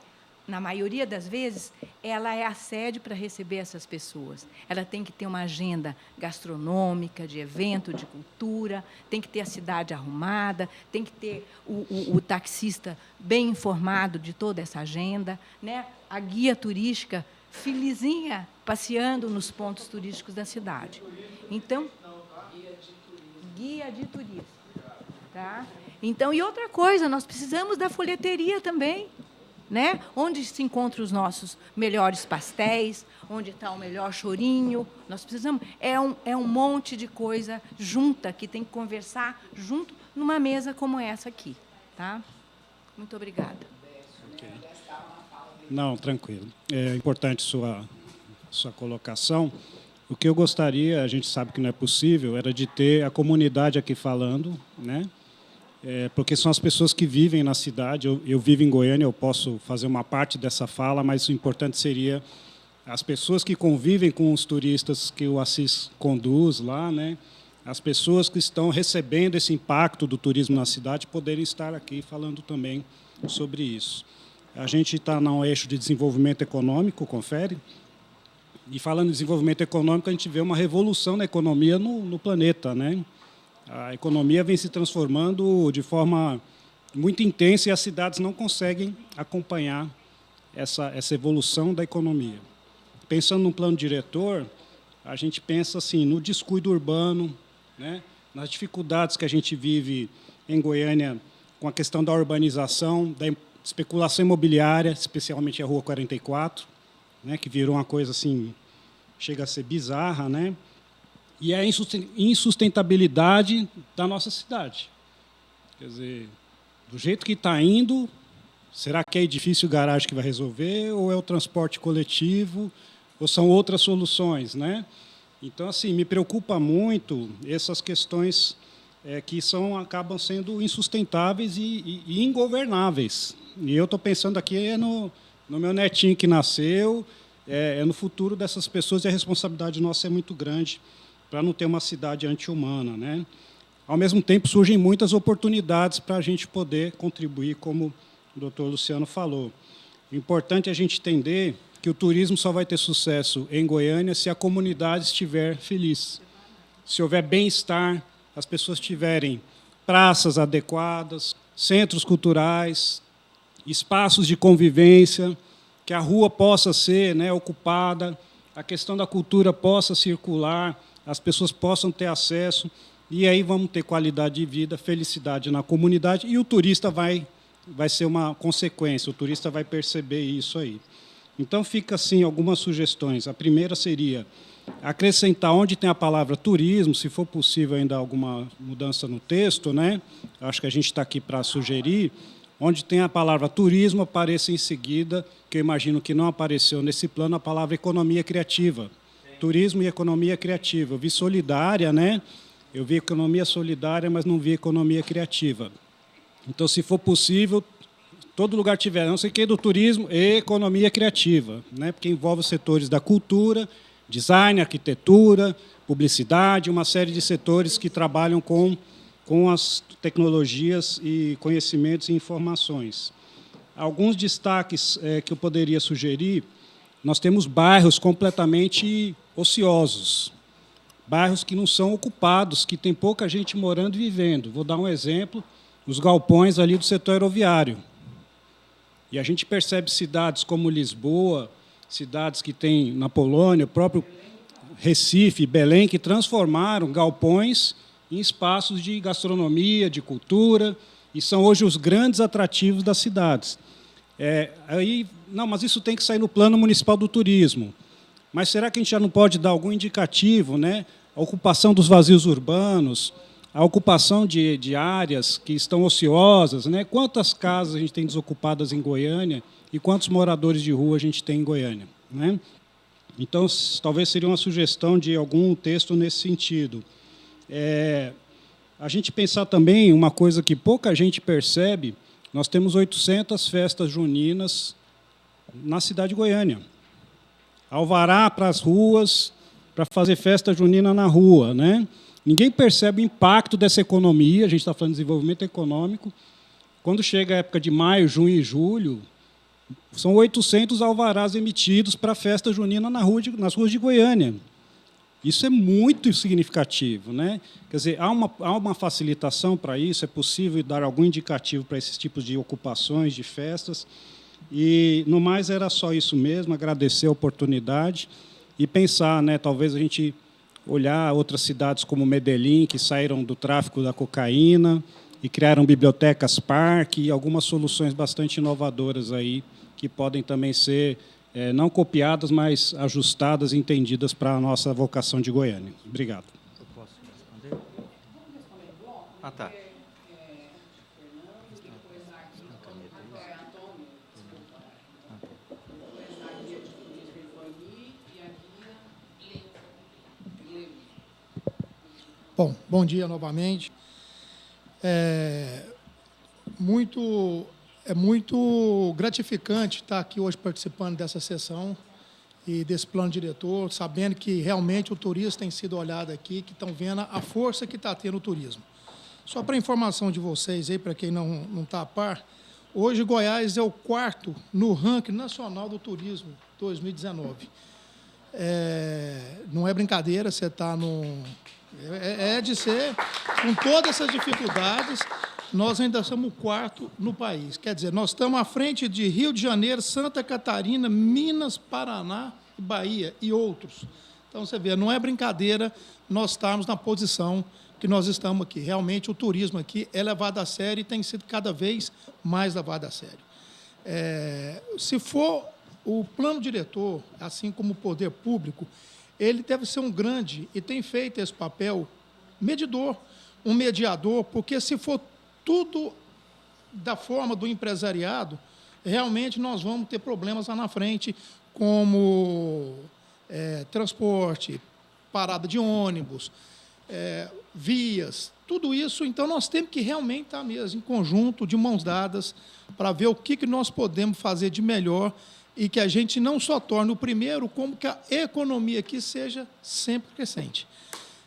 na maioria das vezes, ela é a sede para receber essas pessoas. Ela tem que ter uma agenda gastronômica, de evento, de cultura, tem que ter a cidade arrumada, tem que ter o taxista bem informado de toda essa agenda, né? A guia turística felizinha, passeando nos pontos turísticos da cidade. Então, guia de turismo. Tá? Então, e outra coisa, nós precisamos da folheteria também, né? Onde se encontram os nossos melhores pastéis, onde está o melhor chorinho. Nós precisamos. É um monte de coisa junta que tem que conversar junto numa mesa como essa aqui. Tá? Muito obrigada. Okay. Não, tranquilo. É importante sua colocação. O que eu gostaria, a gente sabe que não é possível, era de ter a comunidade aqui falando, né? Porque são as pessoas que vivem na cidade. Eu vivo em Goiânia, eu posso fazer uma parte dessa fala, mas o importante seria as pessoas que convivem com os turistas que o Assis conduz lá, né? As pessoas que estão recebendo esse impacto do turismo na cidade poderem estar aqui falando também sobre isso. A gente está num eixo de desenvolvimento econômico, confere? E falando em desenvolvimento econômico, a gente vê uma revolução na economia no planeta, né? A economia vem se transformando de forma muito intensa e as cidades não conseguem acompanhar essa evolução da economia. Pensando no plano diretor, a gente pensa assim, no descuido urbano, né? Nas dificuldades que a gente vive em Goiânia com a questão da urbanização, da especulação imobiliária, especialmente a Rua 44, né? Que virou uma coisa assim, chega a ser bizarra, né? E a insustentabilidade da nossa cidade. Quer dizer, do jeito que está indo, será que é edifício garagem que vai resolver, ou é o transporte coletivo, ou são outras soluções, né? Então, assim, me preocupa muito essas questões que acabam sendo insustentáveis e ingovernáveis. E eu estou pensando aqui no meu netinho que nasceu, no futuro dessas pessoas, e a responsabilidade nossa é muito grande para não ter uma cidade anti-humana, né? Ao mesmo tempo, surgem muitas oportunidades para a gente poder contribuir, como o doutor Luciano falou. O importante é a gente entender que o turismo só vai ter sucesso em Goiânia se a comunidade estiver feliz. Se houver bem-estar, as pessoas tiverem praças adequadas, centros culturais, espaços de convivência, que a rua possa ser, né, ocupada, a questão da cultura possa circular, as pessoas possam ter acesso, e aí vamos ter qualidade de vida, felicidade na comunidade, e o turista vai ser uma consequência, o turista vai perceber isso aí. Então, fica assim algumas sugestões. A primeira seria acrescentar onde tem a palavra turismo, se for possível ainda alguma mudança no texto, né? Acho que a gente está aqui para sugerir, onde tem a palavra turismo, apareça em seguida, que eu imagino que não apareceu nesse plano, a palavra economia criativa. Turismo e economia criativa. Eu vi solidária, né? Eu vi economia solidária, mas não vi economia criativa. Então, se for possível, todo lugar tiver, não sei o que, do turismo e economia criativa, né? Porque envolve os setores da cultura, design, arquitetura, publicidade, uma série de setores que trabalham com as tecnologias e conhecimentos e informações. Alguns destaques que eu poderia sugerir: nós temos bairros completamente ociosos, bairros que não são ocupados, que tem pouca gente morando e vivendo. Vou dar um exemplo, os galpões ali do setor aeroviário. E a gente percebe cidades como Lisboa, cidades que tem na Polônia, o próprio Recife, Belém, que transformaram galpões em espaços de gastronomia, de cultura, e são hoje os grandes atrativos das cidades. Não, mas isso tem que sair no plano municipal do turismo. Mas será que a gente já não pode dar algum indicativo, né? A ocupação dos vazios urbanos, a ocupação de áreas que estão ociosas, né? Quantas casas a gente tem desocupadas em Goiânia e quantos moradores de rua a gente tem em Goiânia, né? Então, talvez seria uma sugestão de algum texto nesse sentido. A gente pensar também uma coisa que pouca gente percebe, Nós temos 800 festas juninas na cidade de Goiânia. Alvará para as ruas, para fazer festa junina na rua, né? Ninguém percebe o impacto dessa economia, a gente está falando de desenvolvimento econômico. Quando chega a época de maio, junho e julho, são 800 alvarás emitidos para a festa junina nas ruas de Goiânia. Isso é muito significativo, né? Quer dizer, há uma facilitação para isso, é possível dar algum indicativo para esses tipos de ocupações, de festas. E, no mais, era só isso mesmo, agradecer a oportunidade e pensar, né, talvez a gente olhar outras cidades como Medellín, que saíram do tráfico da cocaína e criaram bibliotecas parque e algumas soluções bastante inovadoras aí, que podem também ser não copiadas, mas ajustadas e entendidas para a nossa vocação de Goiânia. Obrigado. Eu posso responder? Ah, tá. Bom, bom dia novamente. É muito gratificante estar aqui hoje participando dessa sessão e desse plano diretor, sabendo que realmente o turismo tem sido olhado aqui, que estão vendo a força que está tendo o turismo. Só para informação de vocês, aí, para quem não está a par, hoje Goiás é o 4º no ranking nacional do turismo 2019. Não é brincadeira, você está no... É de ser, com todas essas dificuldades, nós ainda somos o 4º no país. Quer dizer, nós estamos à frente de Rio de Janeiro, Santa Catarina, Minas, Paraná, Bahia e outros. Então, você vê, não é brincadeira nós estarmos na posição que nós estamos aqui. Realmente, o turismo aqui é levado a sério e tem sido cada vez mais levado a sério. Se for o plano diretor, assim como o poder público, ele deve ser um grande, e tem feito esse papel, medidor, um mediador, porque se for tudo da forma do empresariado, realmente nós vamos ter problemas lá na frente, como transporte, parada de ônibus, vias, tudo isso. Então, nós temos que realmente estar mesmo em conjunto, de mãos dadas, para ver o que nós podemos fazer de melhor e que a gente não só torne o primeiro, como que a economia aqui seja sempre crescente.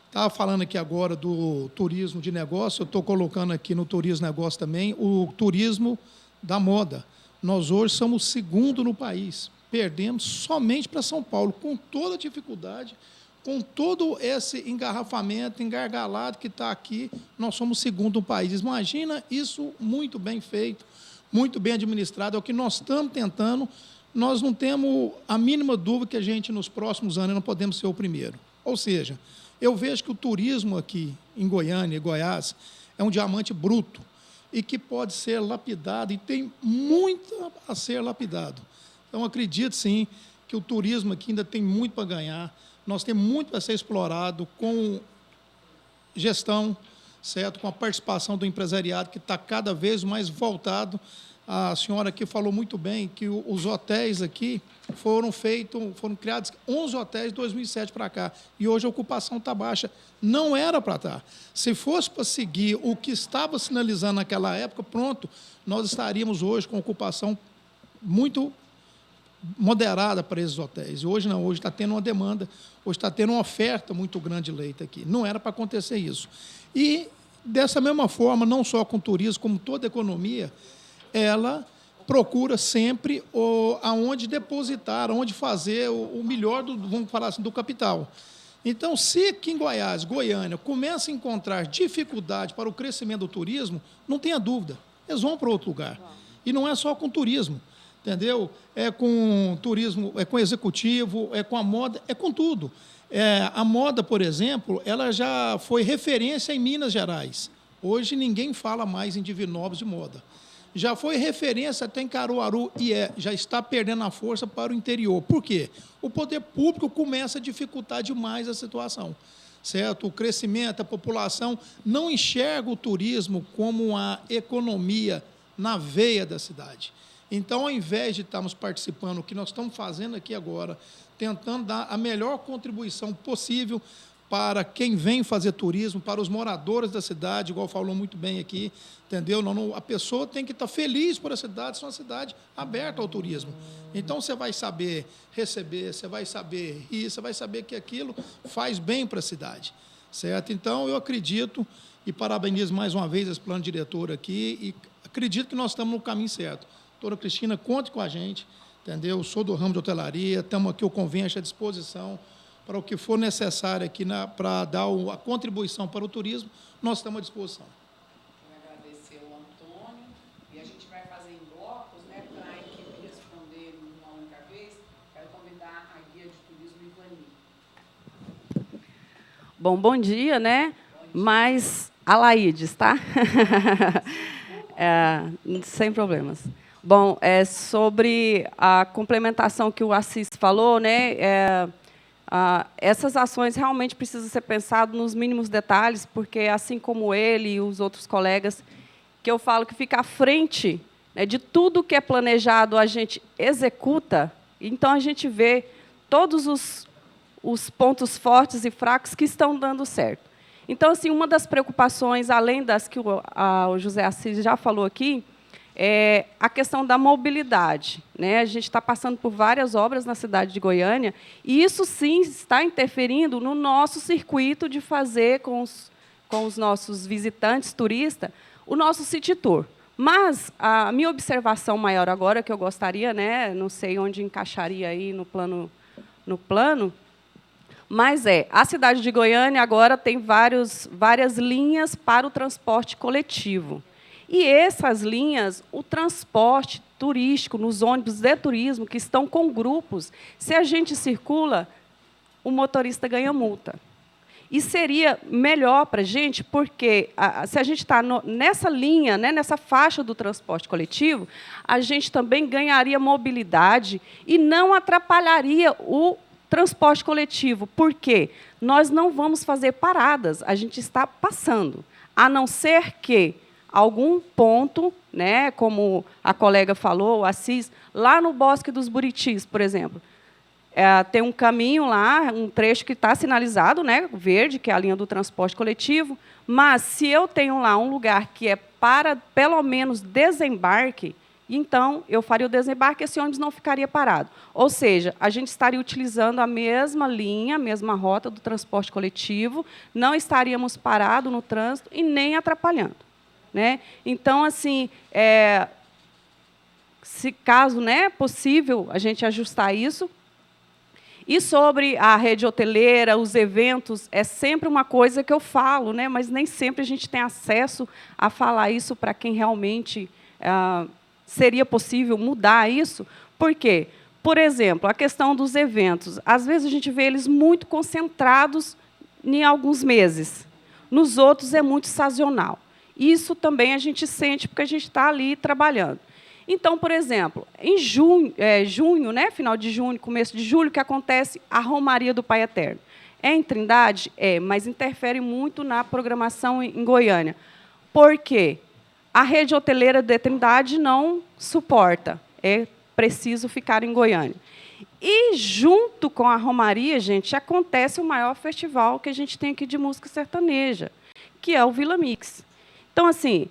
Estava falando aqui agora do turismo de negócio, eu estou colocando aqui no turismo negócio também o turismo da moda. Nós hoje somos o 2º no país, perdemos somente para São Paulo, com toda a dificuldade, com todo esse engarrafamento, engargalado que está aqui, nós somos o 2º no país. Imagina isso muito bem feito, muito bem administrado, é o que nós estamos tentando. Nós não temos a mínima dúvida que a gente, nos próximos anos, não podemos ser o primeiro. Ou seja, eu vejo que o turismo aqui em Goiânia e Goiás é um diamante bruto e que pode ser lapidado, e tem muito a ser lapidado. Então, acredito, sim, que o turismo aqui ainda tem muito para ganhar, nós temos muito para ser explorado com gestão, certo? Com a participação do empresariado, que está cada vez mais voltado. A senhora aqui falou muito bem que os hotéis aqui foram criados 11 hotéis de 2007 para cá, e hoje a ocupação está baixa. Não era para estar. Se fosse para seguir o que estava sinalizando naquela época, pronto, nós estaríamos hoje com ocupação muito moderada para esses hotéis. E hoje não, hoje está tendo uma demanda, hoje está tendo uma oferta muito grande de leite aqui. Não era para acontecer isso. E, dessa mesma forma, não só com o turismo, como toda a economia, ela procura sempre aonde depositar, aonde fazer o melhor, vamos falar assim, do capital. Então, se aqui em Goiás, Goiânia, começa a encontrar dificuldade para o crescimento do turismo, não tenha dúvida, eles vão para outro lugar. E não é só com turismo, entendeu? É com turismo, é com executivo, é com a moda, é com tudo. A moda, por exemplo, ela já foi referência em Minas Gerais. Hoje ninguém fala mais em Divinópolis de moda. Já foi referência até em Caruaru e já está perdendo a força para o interior. Por quê? O poder público começa a dificultar demais a situação, certo? O crescimento, a população não enxerga o turismo como uma economia na veia da cidade. Então, ao invés de estarmos participando, o que nós estamos fazendo aqui agora, tentando dar a melhor contribuição possível para quem vem fazer turismo, para os moradores da cidade, igual falou muito bem aqui, entendeu? A pessoa tem que estar feliz por a cidade, ser uma cidade aberta ao turismo. Então, você vai saber receber, você vai saber rir, você vai saber que aquilo faz bem para a cidade, certo? Então, eu acredito, e parabenizo mais uma vez esse plano diretor aqui, e acredito que nós estamos no caminho certo. Doutora Cristina, conte com a gente, entendeu? Eu sou do ramo de hotelaria, estamos aqui, o convênio à disposição para o que for necessário aqui para dar a contribuição para o turismo, nós estamos à disposição. Quero agradecer ao Antônio, e a gente vai fazer em blocos, né, para a equipe responder uma única vez. Quero convidar a guia de turismo Ivani. Bom dia, né? Mas Alaídes, tá? Sem problemas. Bom, sobre a complementação que o Assis falou, né? Essas ações realmente precisam ser pensadas nos mínimos detalhes, porque, assim como ele e os outros colegas, que eu falo que fica à frente, né, de tudo que é planejado, a gente executa, então a gente vê todos os pontos fortes e fracos que estão dando certo. Então, assim, uma das preocupações, além das que o José Assis já falou aqui, é a questão da mobilidade, né? A gente está passando por várias obras na cidade de Goiânia, e isso, sim, está interferindo no nosso circuito de fazer com os nossos visitantes, turistas, o nosso city tour. Mas a minha observação maior agora, que eu gostaria, né, não sei onde encaixaria aí no plano, mas a cidade de Goiânia agora tem várias linhas para o transporte coletivo. E essas linhas, o transporte turístico, nos ônibus de turismo, que estão com grupos, se a gente circula, o motorista ganha multa. E seria melhor para a gente, porque se a gente está nessa linha, né, nessa faixa do transporte coletivo, a gente também ganharia mobilidade e não atrapalharia o transporte coletivo. Por quê? Nós não vamos fazer paradas, a gente está passando, a não ser que algum ponto, né, como a colega falou, o Assis, lá no Bosque dos Buritis, por exemplo, tem um caminho lá, um trecho que está sinalizado, né, verde, que é a linha do transporte coletivo, mas se eu tenho lá um lugar que é para, pelo menos, desembarque, então eu faria o desembarque e esse ônibus não ficaria parado. Ou seja, a gente estaria utilizando a mesma linha, a mesma rota do transporte coletivo, não estaríamos parados no trânsito e nem atrapalhando. Né? Então, assim, se caso, né, possível a gente ajustar isso. E sobre a rede hoteleira, os eventos, é sempre uma coisa que eu falo, né, mas nem sempre a gente tem acesso a falar isso para quem realmente seria possível mudar isso. Por quê? Por exemplo, a questão dos eventos. Às vezes a gente vê eles muito concentrados em alguns meses. Nos outros é muito sazonal. Isso também a gente sente, porque a gente está ali trabalhando. Então, por exemplo, em junho, né, final de junho, começo de julho, que acontece a Romaria do Pai Eterno. É em Trindade? Mas interfere muito na programação em Goiânia. Por quê? A rede hoteleira de Trindade não suporta. É preciso ficar em Goiânia. E, junto com a Romaria, gente, acontece o maior festival que a gente tem aqui de música sertaneja, que é o Vila Mix. Então, assim,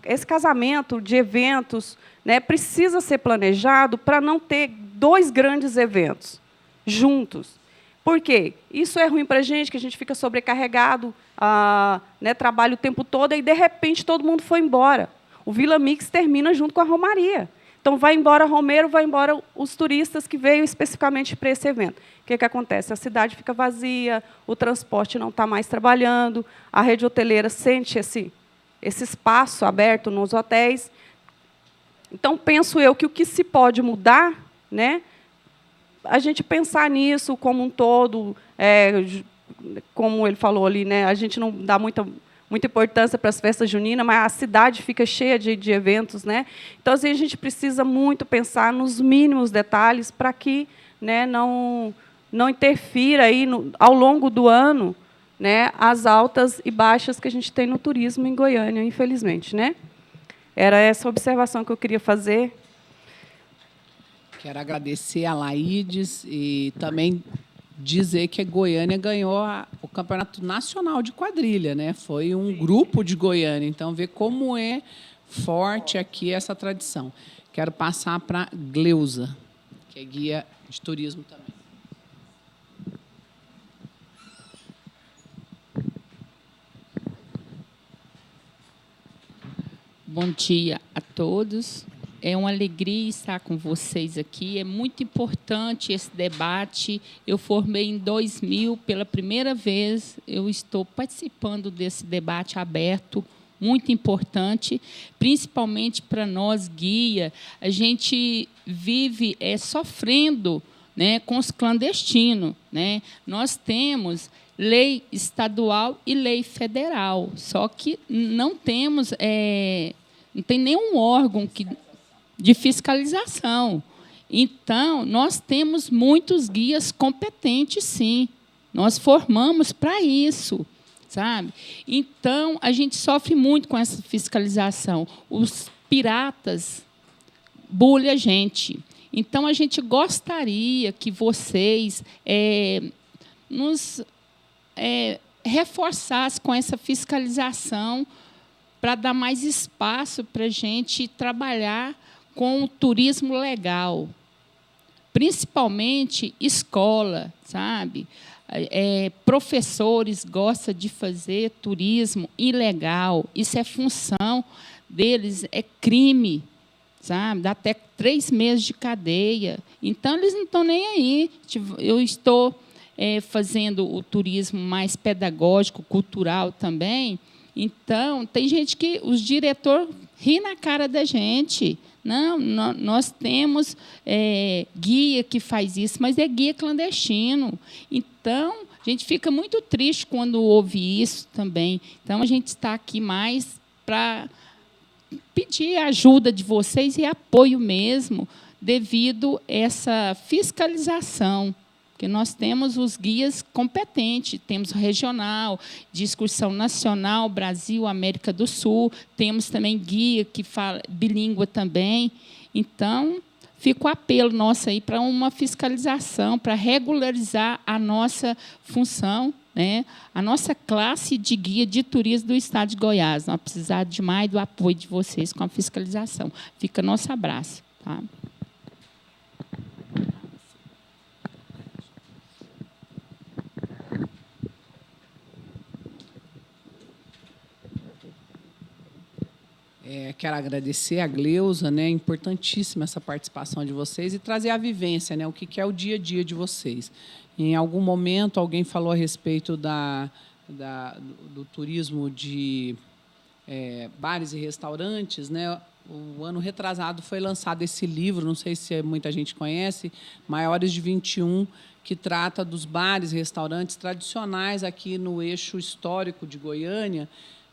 esse casamento de eventos, né, precisa ser planejado para não ter dois grandes eventos juntos. Por quê? Isso é ruim para a gente, que a gente fica sobrecarregado, né, trabalha o tempo todo, e, de repente, todo mundo foi embora. O Vila Mix termina junto com a Romaria. Então, vai embora Romeiro, vai embora os turistas que veio especificamente para esse evento. O que acontece? A cidade fica vazia, o transporte não está mais trabalhando, a rede hoteleira sente esse espaço aberto nos hotéis. Então, penso eu que o que se pode mudar, né, a gente pensar nisso como um todo, como ele falou ali, né, a gente não dá muita importância para as festas juninas, mas a cidade fica cheia de eventos, né? Então, assim, a gente precisa muito pensar nos mínimos detalhes para que, né, não interfira aí ao longo do ano, né, as altas e baixas que a gente tem no turismo em Goiânia, infelizmente, né? Era essa observação que eu queria fazer. Quero agradecer a Laides e também dizer que a Goiânia ganhou o Campeonato Nacional de Quadrilha, né? Foi um grupo de Goiânia, então vê como é forte aqui essa tradição. Quero passar para a Gleusa, que é guia de turismo também. Bom dia a todos. É uma alegria estar com vocês aqui. É muito importante esse debate. Eu formei em 2000, pela primeira vez, eu estou participando desse debate aberto, muito importante, principalmente para nós, guia. A gente vive sofrendo, né, com os clandestinos, né? Nós temos lei estadual e lei federal, só que não temos, não tem nenhum órgão de fiscalização. Então, nós temos muitos guias competentes, sim. Nós formamos para isso, sabe? Então, a gente sofre muito com essa fiscalização. Os piratas bullying a gente. Então, a gente gostaria que vocês nos reforçassem com essa fiscalização para dar mais espaço para a gente trabalhar com o turismo legal, principalmente escola, sabe? Professores gostam de fazer turismo ilegal, isso é função deles, é crime, sabe? Dá até 3 meses de cadeia. Então, eles não estão nem aí. Eu estou fazendo o turismo mais pedagógico, cultural também. Então, tem gente que os diretores riem na cara da gente. Não, nós temos guia que faz isso, mas é guia clandestino. Então, a gente fica muito triste quando ouve isso também. Então, a gente está aqui mais para pedir a ajuda de vocês e apoio mesmo, devido a essa fiscalização. Porque nós temos os guias competentes, temos o regional, de excursão nacional, Brasil, América do Sul, temos também guia que fala bilíngue também. Então, fica o apelo nosso aí para uma fiscalização, para regularizar a nossa função, né? A nossa classe de guia de turismo do Estado de Goiás. Nós precisamos demais do apoio de vocês com a fiscalização. Fica nosso abraço. Tá? Quero agradecer a Gleusa, né? Importantíssima essa participação de vocês e trazer a vivência, né? O que é o dia a dia de vocês. Em algum momento, alguém falou a respeito do turismo de bares e restaurantes, né? O ano retrasado foi lançado esse livro, não sei se muita gente conhece, Maiores de 21, que trata dos bares e restaurantes tradicionais aqui no eixo histórico de Goiânia,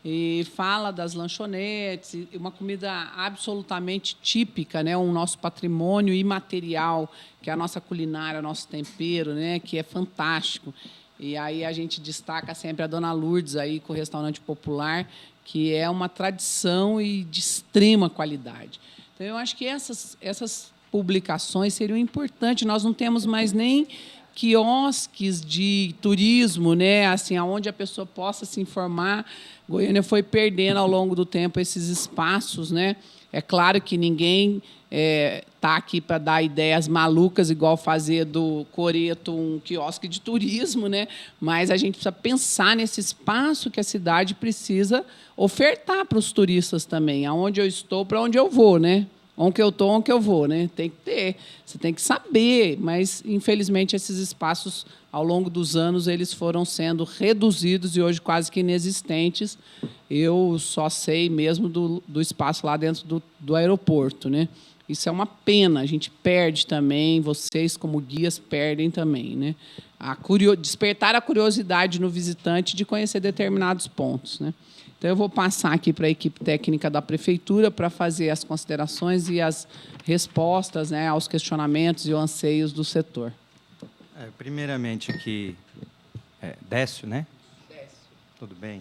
e fala das lanchonetes, uma comida absolutamente típica, né, um nosso patrimônio imaterial, que é a nossa culinária, o nosso tempero, né, que é fantástico. E aí a gente destaca sempre a Dona Lourdes aí com o Restaurante Popular, que é uma tradição e de extrema qualidade. Então, eu acho que essas publicações seriam importantes. Nós não temos mais nem quiosques de turismo, né, assim, aonde a pessoa possa se informar. Goiânia foi perdendo ao longo do tempo esses espaços, né? É claro que ninguém está aqui para dar ideias malucas, igual fazer do Coreto um quiosque de turismo, né? Mas a gente precisa pensar nesse espaço que a cidade precisa ofertar para os turistas também, aonde eu estou, para onde eu vou, né? Onde que eu estou, onde que eu vou, né? Tem que ter, você tem que saber, mas, infelizmente, esses espaços, ao longo dos anos, eles foram sendo reduzidos e hoje quase que inexistentes. Eu só sei mesmo do espaço lá dentro do aeroporto, né? Isso é uma pena, a gente perde também, vocês, como guias, perdem também, né? Despertar a curiosidade no visitante de conhecer determinados pontos, né? Então, eu vou passar aqui para a equipe técnica da Prefeitura para fazer as considerações e as respostas, né, aos questionamentos e anseios do setor. Primeiramente, aqui, Décio, né? Décio. Tudo bem.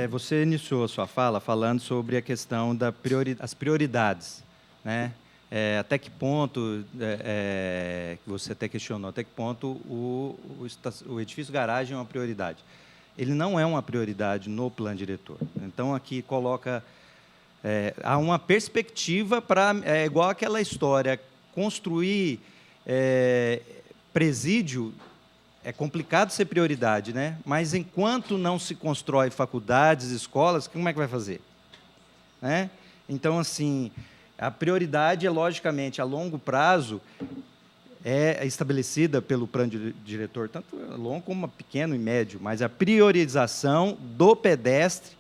Você iniciou a sua fala falando sobre a questão das prioridades, né? até que ponto, que você até questionou, até que ponto o edifício garagem é uma prioridade. Ele não é uma prioridade no plano diretor. Então, aqui coloca... há uma perspectiva para... É igual aquela história, construir presídio é complicado ser prioridade, né? Mas, enquanto não se constrói faculdades, escolas, como é que vai fazer? Né? Então, assim... A prioridade, logicamente, a longo prazo, é estabelecida pelo plano diretor, tanto a longo como a pequeno e médio, mas a priorização do pedestre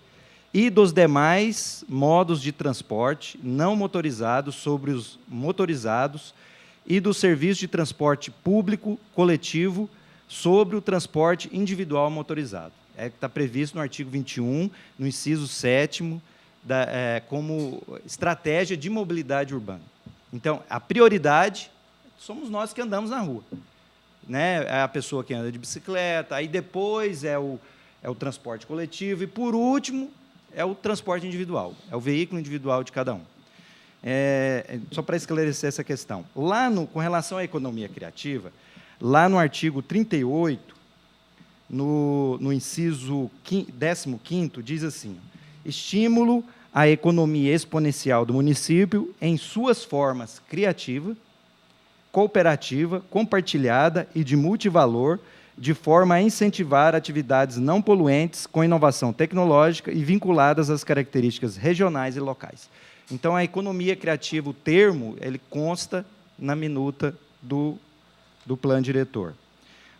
e dos demais modos de transporte não motorizados sobre os motorizados e do serviço de transporte público coletivo sobre o transporte individual motorizado. Está previsto no artigo 21, no inciso 7º, como estratégia de mobilidade urbana. Então, a prioridade somos nós que andamos na rua. Né? É a pessoa que anda de bicicleta, aí depois é o transporte coletivo, e, por último, é o transporte individual, é o veículo individual de cada um. Só para esclarecer essa questão. Com relação à economia criativa, lá no artigo 38, no inciso 15º, diz assim: estímulo à economia exponencial do município em suas formas criativa, cooperativa, compartilhada e de multivalor, de forma a incentivar atividades não poluentes com inovação tecnológica e vinculadas às características regionais e locais. Então, a economia criativa, o termo, ele consta na minuta do plano diretor.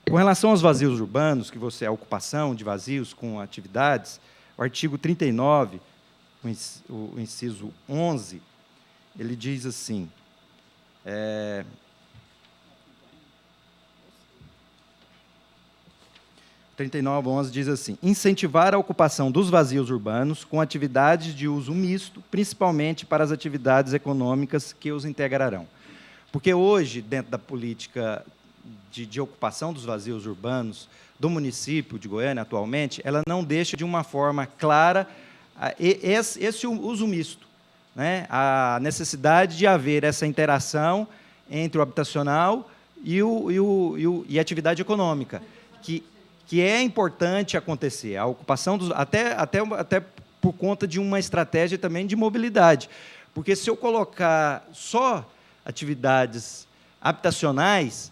Com relação aos vazios urbanos, a ocupação de vazios com atividades, o artigo 39, o inciso 11, ele diz assim, 39:11 diz assim: incentivar a ocupação dos vazios urbanos com atividades de uso misto, principalmente para as atividades econômicas que os integrarão. Porque hoje, dentro da política de ocupação dos vazios urbanos do município de Goiânia, atualmente, ela não deixa de uma forma clara esse uso misto, né? A necessidade de haver essa interação entre o habitacional e a atividade econômica, que é importante acontecer, a ocupação até por conta de uma estratégia também de mobilidade, porque se eu colocar só atividades habitacionais,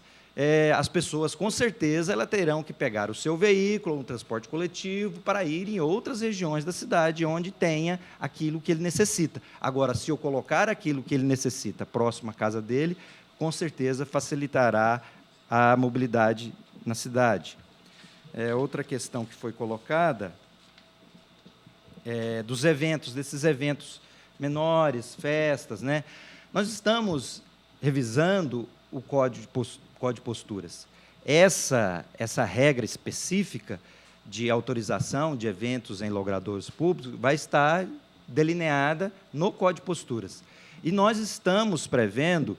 as pessoas, com certeza, elas terão que pegar o seu veículo, um transporte coletivo, para ir em outras regiões da cidade, onde tenha aquilo que ele necessita. Agora, se eu colocar aquilo que ele necessita próximo à casa dele, com certeza facilitará a mobilidade na cidade. Outra questão que foi colocada dos eventos, desses eventos menores, festas, né? Nós estamos revisando o Código de Posturas. Essa regra específica de autorização de eventos em logradouros públicos vai estar delineada no Código de Posturas. E nós estamos prevendo,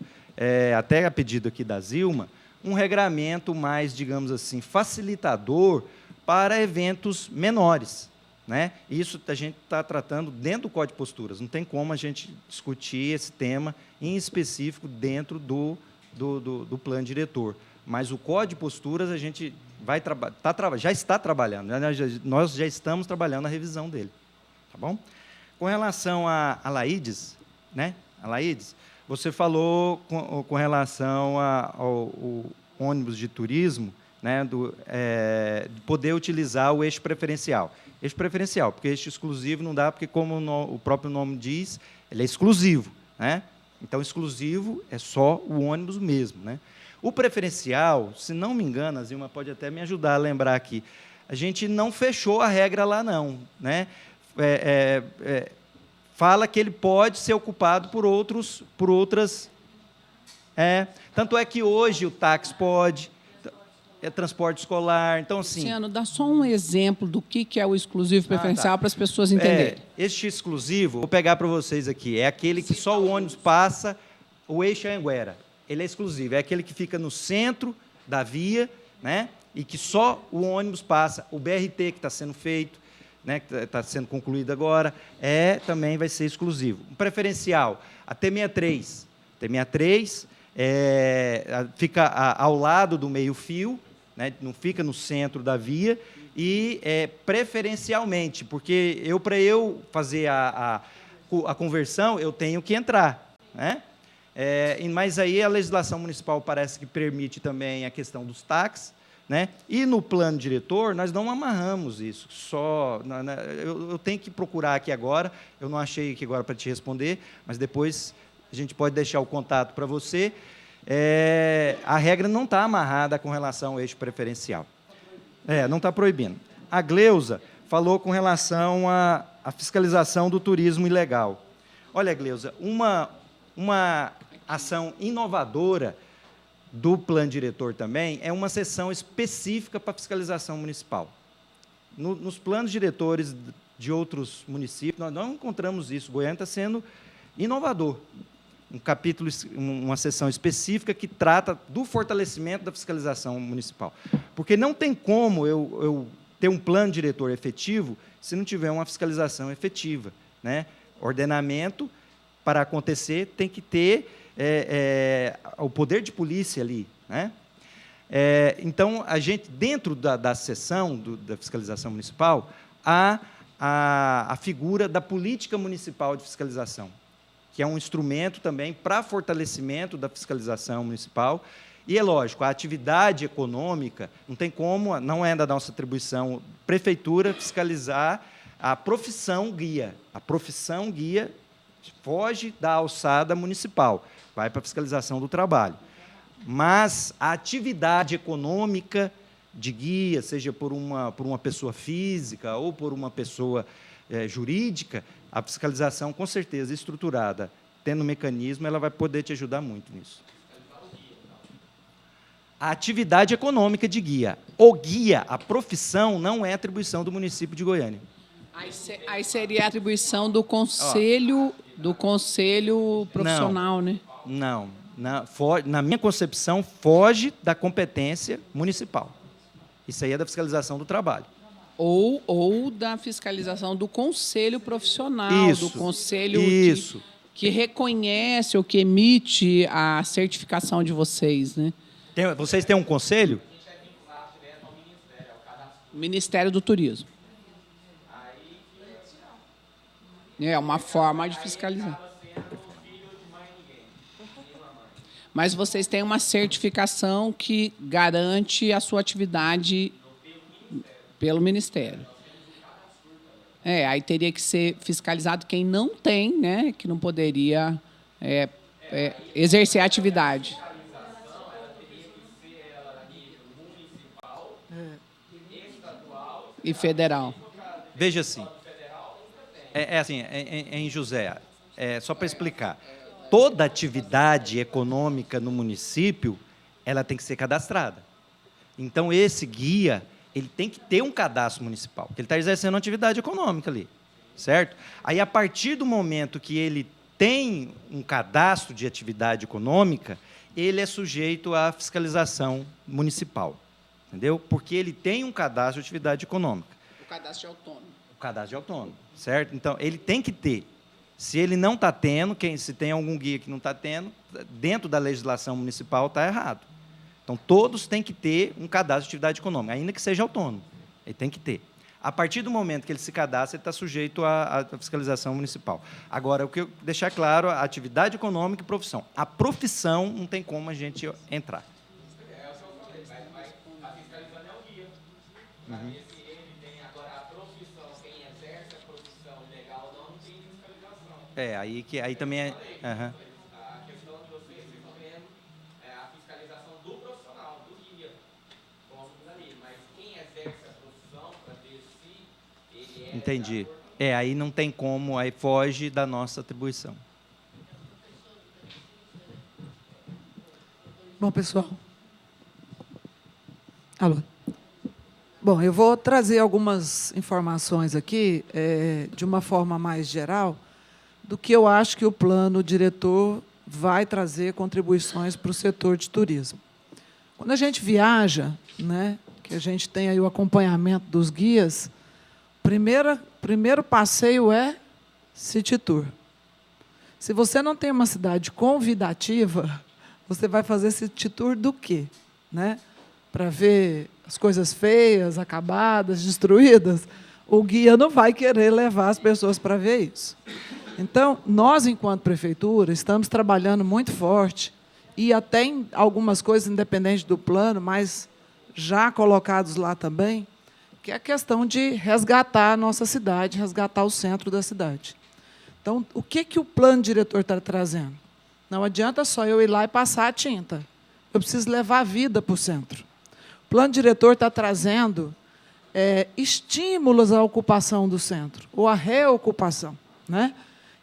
até a pedido aqui da Zilma, um regramento mais, digamos assim, facilitador para eventos menores, né? Isso a gente está tratando dentro do Código de Posturas. Não tem como a gente discutir esse tema em específico dentro do plano diretor. Mas o Código de Posturas a gente já está trabalhando, nós já estamos trabalhando na revisão dele. Tá bom? Com relação a Laídes, né? A Laídes, você falou com relação ao ônibus de turismo, né, de poder utilizar o eixo preferencial. Eixo preferencial, porque eixo exclusivo não dá, porque, como o próprio nome diz, ele é exclusivo, né? Então, exclusivo é só o ônibus mesmo, né? O preferencial, se não me engano, a Zilma pode até me ajudar a lembrar aqui, a gente não fechou a regra lá, não, né? Fala que ele pode ser ocupado por outras... tanto é que hoje o táxi pode, transporte escolar, então, assim... Luciano, dá só um exemplo do que é o exclusivo preferencial para as pessoas entenderem. Este exclusivo, vou pegar para vocês aqui, é aquele que só o ônibus passa, o eixo Anhanguera. Ele é exclusivo, é aquele que fica no centro da via, né, e que só o ônibus passa. O BRT, que está sendo feito, né, que está sendo concluído agora, também vai ser exclusivo. O preferencial, a T63 T63 fica ao lado do meio-fio, né, não fica no centro da via, e preferencialmente, porque para eu fazer a conversão, eu tenho que entrar, né? Mas aí a legislação municipal parece que permite também a questão dos táxis, né? E no plano diretor, nós não amarramos isso. Eu tenho que procurar aqui agora, eu não achei aqui agora para te responder, mas depois a gente pode deixar o contato para você. A regra não está amarrada com relação ao eixo preferencial. Não está proibindo. A Gleuza falou com relação à fiscalização do turismo ilegal. Olha, Gleuza, uma ação inovadora do plano diretor também é uma seção específica para fiscalização municipal. Nos planos diretores de outros municípios, nós não encontramos isso. Goiânia está sendo inovador. Um capítulo, uma seção específica que trata do fortalecimento da fiscalização municipal. Porque não tem como eu ter um plano diretor efetivo se não tiver uma fiscalização efetiva, né? Ordenamento, para acontecer, tem que ter o poder de polícia ali, né? Então, a gente, dentro da seção da fiscalização municipal, há a figura da política municipal de fiscalização, que é um instrumento também para fortalecimento da fiscalização municipal. E é lógico, a atividade econômica, não tem como, não é da nossa atribuição, prefeitura fiscalizar a profissão guia. A profissão guia foge da alçada municipal, vai para a fiscalização do trabalho. Mas a atividade econômica de guia, seja por uma pessoa física ou por uma pessoa jurídica, a fiscalização, com certeza, estruturada, tendo mecanismo, ela vai poder te ajudar muito nisso. A atividade econômica de guia. O guia, a profissão, não é atribuição do município de Goiânia. Aí seria a atribuição do conselho profissional, né? Não. Na minha concepção, foge da competência municipal. Isso aí é da fiscalização do trabalho. Ou da fiscalização do conselho profissional, Isso, do conselho que reconhece ou que emite a certificação de vocês, né? Vocês têm um conselho? Ministério do Turismo. É uma forma de fiscalizar. Mas vocês têm uma certificação que garante a sua atividade pelo Ministério. Aí teria que ser fiscalizado quem não tem, né, que não poderia exercer a atividade. E federal. Veja assim, em José, só para explicar, toda atividade econômica no município, ela tem que ser cadastrada. Então, esse guia, ele tem que ter um cadastro municipal, porque ele está exercendo uma atividade econômica ali, certo? Aí, a partir do momento que ele tem um cadastro de atividade econômica, ele é sujeito à fiscalização municipal, entendeu? Porque ele tem um cadastro de atividade econômica. O cadastro é autônomo. O cadastro é autônomo, certo? Então, ele tem que ter. Se ele não está tendo, se tem algum guia que não está tendo, dentro da legislação municipal está errado. Então, todos têm que ter um cadastro de atividade econômica, ainda que seja autônomo. Ele tem que ter. A partir do momento que ele se cadastra, ele está sujeito à fiscalização municipal. Agora, o que eu deixar claro, a atividade econômica e profissão. A profissão não tem como a gente entrar. A fiscalizando é o guia. Uhum. Se ele tem agora a profissão, quem exerce a profissão legal não tem fiscalização. Aí também é... A questão de vocês estão vendo a fiscalização do profissional, do guia, mas quem exerce a profissão para ver se ele é... Entendi. Aí não tem como, aí foge da nossa atribuição. Bom, pessoal. Alô. Bom, eu vou trazer algumas informações aqui, de uma forma mais geral, do que eu acho que o plano diretor vai trazer contribuições para o setor de turismo. Quando a gente viaja, né, que a gente tem aí o acompanhamento dos guias, primeiro passeio é City Tour. Se você não tem uma cidade convidativa, você vai fazer esse city tour do quê? Né? Para ver as coisas feias, acabadas, destruídas? O guia não vai querer levar as pessoas para ver isso. Então, nós, enquanto prefeitura, estamos trabalhando muito forte, e até em algumas coisas independentes do plano, mas já colocados lá também, que é a questão de resgatar a nossa cidade, resgatar o centro da cidade. Então, o que o plano diretor está trazendo? Não adianta só eu ir lá e passar a tinta. Eu preciso levar a vida para o centro. O plano diretor está trazendo estímulos à ocupação do centro, ou à reocupação. Né?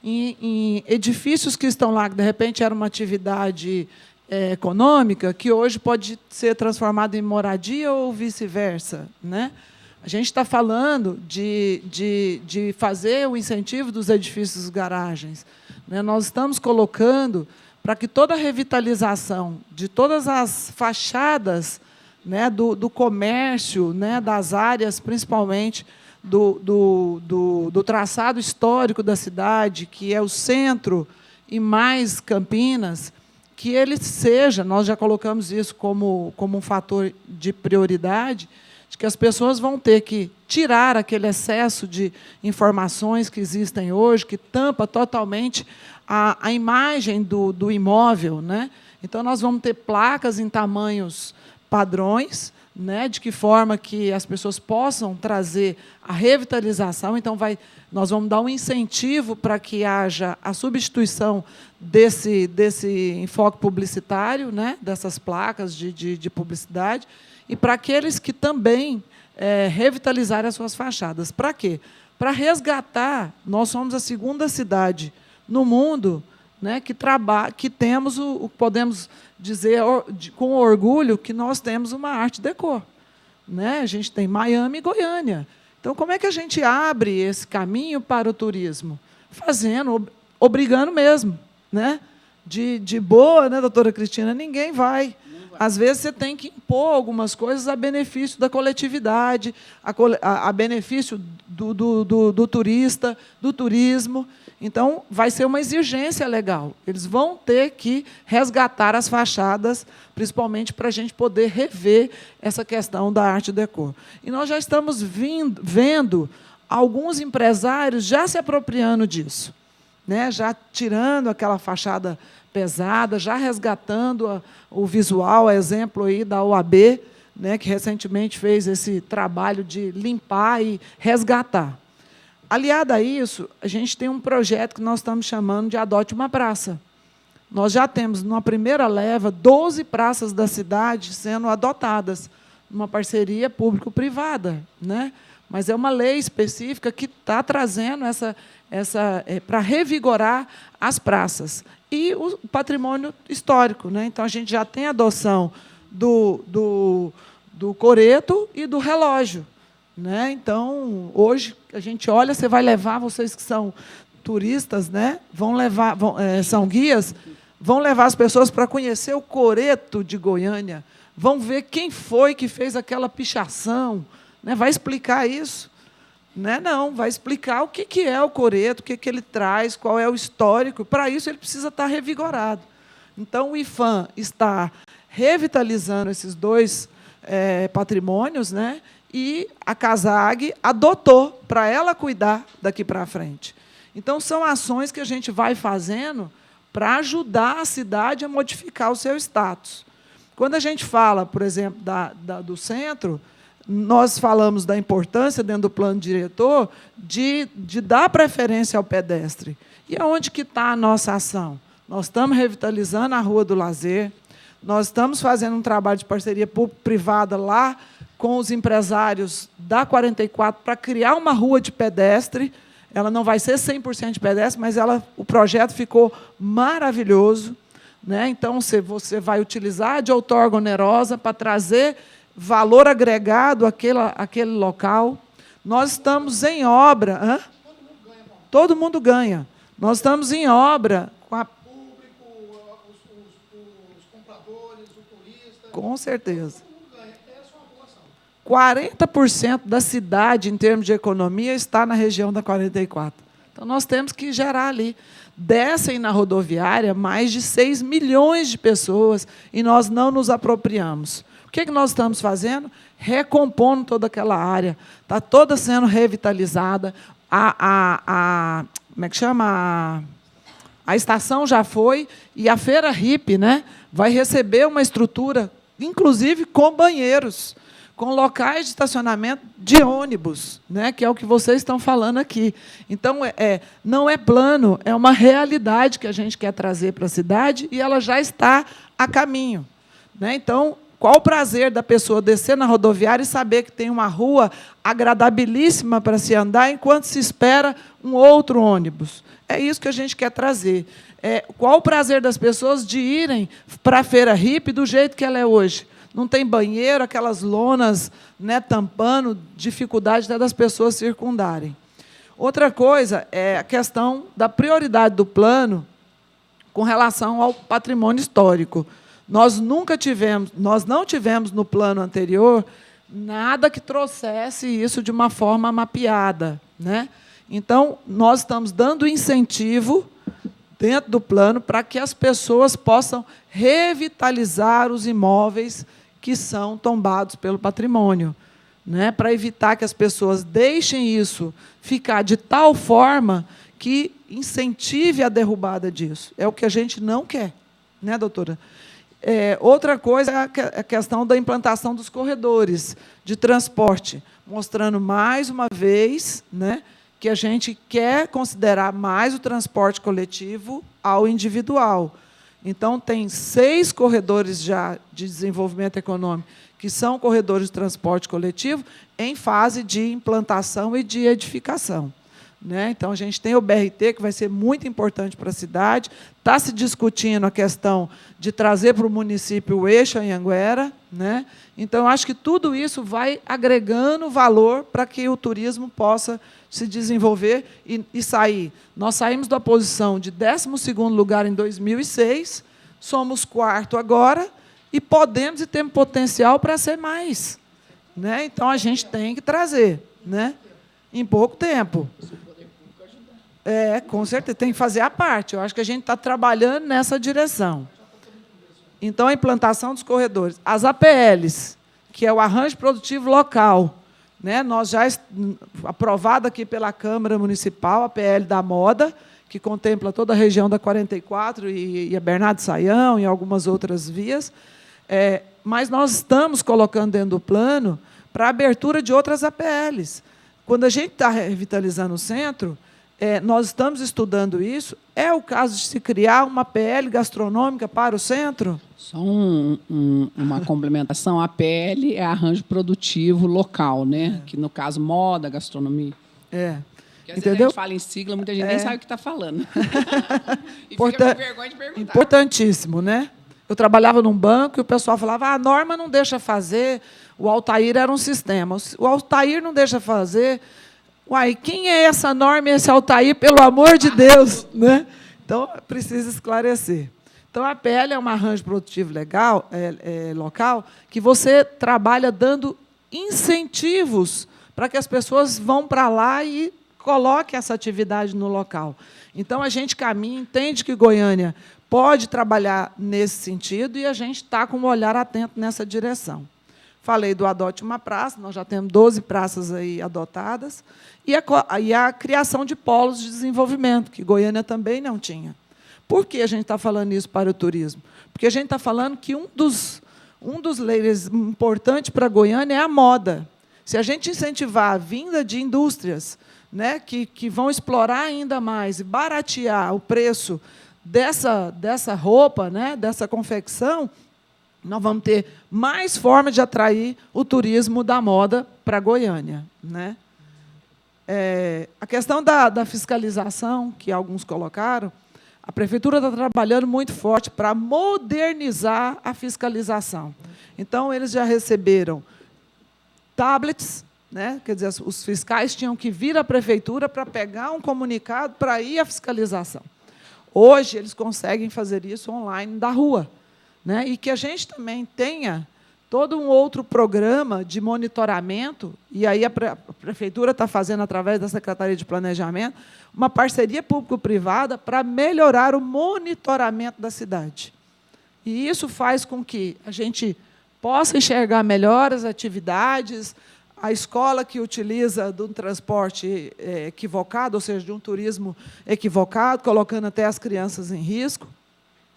Em edifícios que estão lá, que, de repente, era uma atividade econômica, que hoje pode ser transformada em moradia ou vice-versa. Né? A gente está falando de fazer o incentivo dos edifícios garagens. Né? Nós estamos colocando para que toda a revitalização de todas as fachadas, né, do comércio, né, das áreas, principalmente, do traçado histórico da cidade, que é o centro e mais Campinas, que ele seja, nós já colocamos isso como um fator de prioridade, de que as pessoas vão ter que tirar aquele excesso de informações que existem hoje, que tampa totalmente a imagem do imóvel. Né? Então, nós vamos ter placas em tamanhos padrões, né, de que forma que as pessoas possam trazer a revitalização. Então, nós vamos dar um incentivo para que haja a substituição desse enfoque publicitário, né, dessas placas de publicidade, e para aqueles que também revitalizarem as suas fachadas. Para quê? Para resgatar, nós somos a segunda cidade no mundo, né, que temos podemos dizer com orgulho que nós temos uma arte déco. Né? A gente tem Miami e Goiânia. Então, como é que a gente abre esse caminho para o turismo? Fazendo, obrigando mesmo. Né? De boa, né, doutora Cristina? Ninguém vai. Às vezes, você tem que impor algumas coisas a benefício da coletividade, a benefício do turista, do turismo. Então, vai ser uma exigência legal. Eles vão ter que resgatar as fachadas, principalmente para a gente poder rever essa questão da arte déco. E nós já estamos vendo alguns empresários já se apropriando disso, né? Já tirando aquela fachada pesada, já resgatando o visual, a exemplo aí da OAB, né, que recentemente fez esse trabalho de limpar e resgatar. Aliado a isso, a gente tem um projeto que nós estamos chamando de Adote uma Praça. Nós já temos, numa primeira leva, 12 praças da cidade sendo adotadas, numa parceria público-privada. Né? Mas é uma lei específica que está trazendo para revigorar as praças. E o patrimônio histórico. Né? Então, a gente já tem a adoção do coreto e do relógio. Né? Então, hoje, a gente olha, você vai levar, vocês que são turistas, né? São guias, vão levar as pessoas para conhecer o coreto de Goiânia, vão ver quem foi que fez aquela pichação. Né? Vai explicar isso? Né? Não, vai explicar o que é o coreto, o que ele traz, qual é o histórico. Para isso, ele precisa estar revigorado. Então, o IPHAN está revitalizando esses dois patrimônios, né? E a CASAG adotou para ela cuidar daqui para frente. Então, são ações que a gente vai fazendo para ajudar a cidade a modificar o seu status. Quando a gente fala, por exemplo, do centro, nós falamos da importância, dentro do plano diretor, de dar preferência ao pedestre. E aonde que está a nossa ação? Nós estamos revitalizando a Rua do Lazer, nós estamos fazendo um trabalho de parceria público-privada lá com os empresários da 44 para criar uma rua de pedestre. Ela não vai ser 100% de pedestre, mas o projeto ficou maravilhoso. Né? Então, você vai utilizar de outorga onerosa para trazer valor agregado àquele local. Nós estamos em obra. Hã? Todo mundo ganha. Nós estamos em obra com a público, os compradores, o turista. Com certeza. Todo mundo ganha. Essa é uma boa ação. 40% da cidade, em termos de economia, está na região da 44. Então, nós temos que gerar ali. Descem na rodoviária mais de 6 milhões de pessoas e nós não nos apropriamos. O que nós estamos fazendo? Recompondo toda aquela área. Está toda sendo revitalizada. Como é que chama? A estação já foi e a Feira Hippie, né, vai receber uma estrutura, inclusive com banheiros, com locais de estacionamento de ônibus, né, que é o que vocês estão falando aqui. Então, não é plano, é uma realidade que a gente quer trazer para a cidade e ela já está a caminho. Né? Então, qual o prazer da pessoa descer na rodoviária e saber que tem uma rua agradabilíssima para se andar enquanto se espera um outro ônibus? É isso que a gente quer trazer. Qual o prazer das pessoas de irem para a Feira Hippie do jeito que ela é hoje? Não tem banheiro, aquelas lonas, né, tampando, dificuldade até das pessoas circundarem. Outra coisa é a questão da prioridade do plano com relação ao patrimônio histórico. Nós não tivemos no plano anterior nada que trouxesse isso de uma forma mapeada, né? Então, nós estamos dando incentivo dentro do plano para que as pessoas possam revitalizar os imóveis que são tombados pelo patrimônio, né? Para evitar que as pessoas deixem isso ficar de tal forma que incentive a derrubada disso. É o que a gente não quer, né, doutora? Outra coisa é a questão da implantação dos corredores de transporte, mostrando mais uma vez, né, que a gente quer considerar mais o transporte coletivo ao individual. Então, tem 6 corredores já de desenvolvimento econômico, que são corredores de transporte coletivo, em fase de implantação e de edificação. Né? Então, a gente tem o BRT, que vai ser muito importante para a cidade. Está se discutindo a questão de trazer para o município o eixo Anhanguera. Né? Então, acho que tudo isso vai agregando valor para que o turismo possa se desenvolver e sair. Nós saímos da posição de 12º lugar em 2006, somos 4º agora, e podemos e temos potencial para ser mais. Né? Então, a gente tem que trazer, né? Em pouco tempo. Com certeza, tem que fazer a parte. Eu acho que a gente está trabalhando nessa direção. Então, a implantação dos corredores. As APLs, que é o arranjo produtivo local, né? Nós já aprovado aqui pela Câmara Municipal, a PL da Moda, que contempla toda a região da 44 e a Bernardo Saião e algumas outras vias. Mas nós estamos colocando dentro do plano para a abertura de outras APLs. Quando a gente está revitalizando o centro, nós estamos estudando isso. É o caso de se criar uma PL gastronômica para o centro? Só uma complementação. A PL é arranjo produtivo local, né? Que, no caso, moda, gastronomia. Porque, às vezes, a gente fala em sigla, muita gente nem sabe o que está falando. E fica com vergonha de perguntar. Importantíssimo, né? Eu trabalhava num banco e o pessoal falava, a norma não deixa fazer, o Altair era um sistema. O Altair não deixa fazer. Uai, quem é essa norma e esse Altair, pelo amor de Deus? Né? Então, precisa esclarecer. Então, a PL é um arranjo produtivo local que você trabalha dando incentivos para que as pessoas vão para lá e coloquem essa atividade no local. Então, a gente caminha, entende que Goiânia pode trabalhar nesse sentido e a gente está com um olhar atento nessa direção. Falei do Adote uma Praça, nós já temos 12 praças aí adotadas, e a criação de polos de desenvolvimento, que Goiânia também não tinha. Por que a gente está falando isso para o turismo? Porque a gente está falando que um dos leis importantes para Goiânia é a moda. Se a gente incentivar a vinda de indústrias, né, que vão explorar ainda mais e baratear o preço dessa roupa, né, dessa confecção, nós vamos ter mais forma de atrair o turismo da moda para Goiânia. Né? A questão da fiscalização, que alguns colocaram, a Prefeitura está trabalhando muito forte para modernizar a fiscalização. Então, eles já receberam tablets, né? Quer dizer, os fiscais tinham que vir à Prefeitura para pegar um comunicado para ir à fiscalização. Hoje, eles conseguem fazer isso online da rua. Né? E que a gente também tenha todo um outro programa de monitoramento, e aí a Prefeitura está fazendo, através da Secretaria de Planejamento, uma parceria público-privada para melhorar o monitoramento da cidade. E isso faz com que a gente possa enxergar melhor as atividades, a escola que utiliza de um transporte equivocado, ou seja, de um turismo equivocado, colocando até as crianças em risco.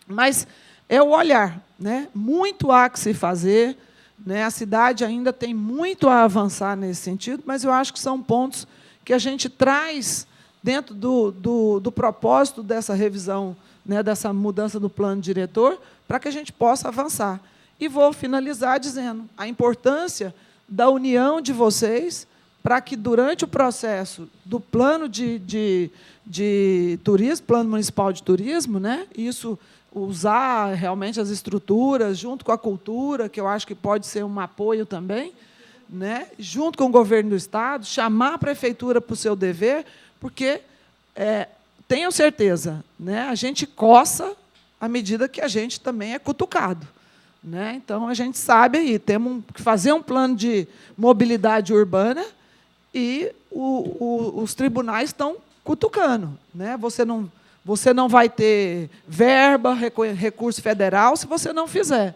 Mas é o olhar, né? Muito há que se fazer, né? A cidade ainda tem muito a avançar nesse sentido, mas eu acho que são pontos que a gente traz dentro do propósito dessa revisão, né? Dessa mudança do plano diretor, para que a gente possa avançar. E vou finalizar dizendo a importância da união de vocês para que, durante o processo do plano de turismo, plano municipal de turismo, né? Isso, usar realmente as estruturas, junto com a cultura, que eu acho que pode ser um apoio também, né? Junto com o governo do Estado, chamar a Prefeitura para o seu dever, porque, tenho certeza, né? A gente coça à medida que a gente também é cutucado, né? Então, a gente sabe aí, temos que fazer um plano de mobilidade urbana e os tribunais estão cutucando, né? Você não vai ter verba, recurso federal, se você não fizer.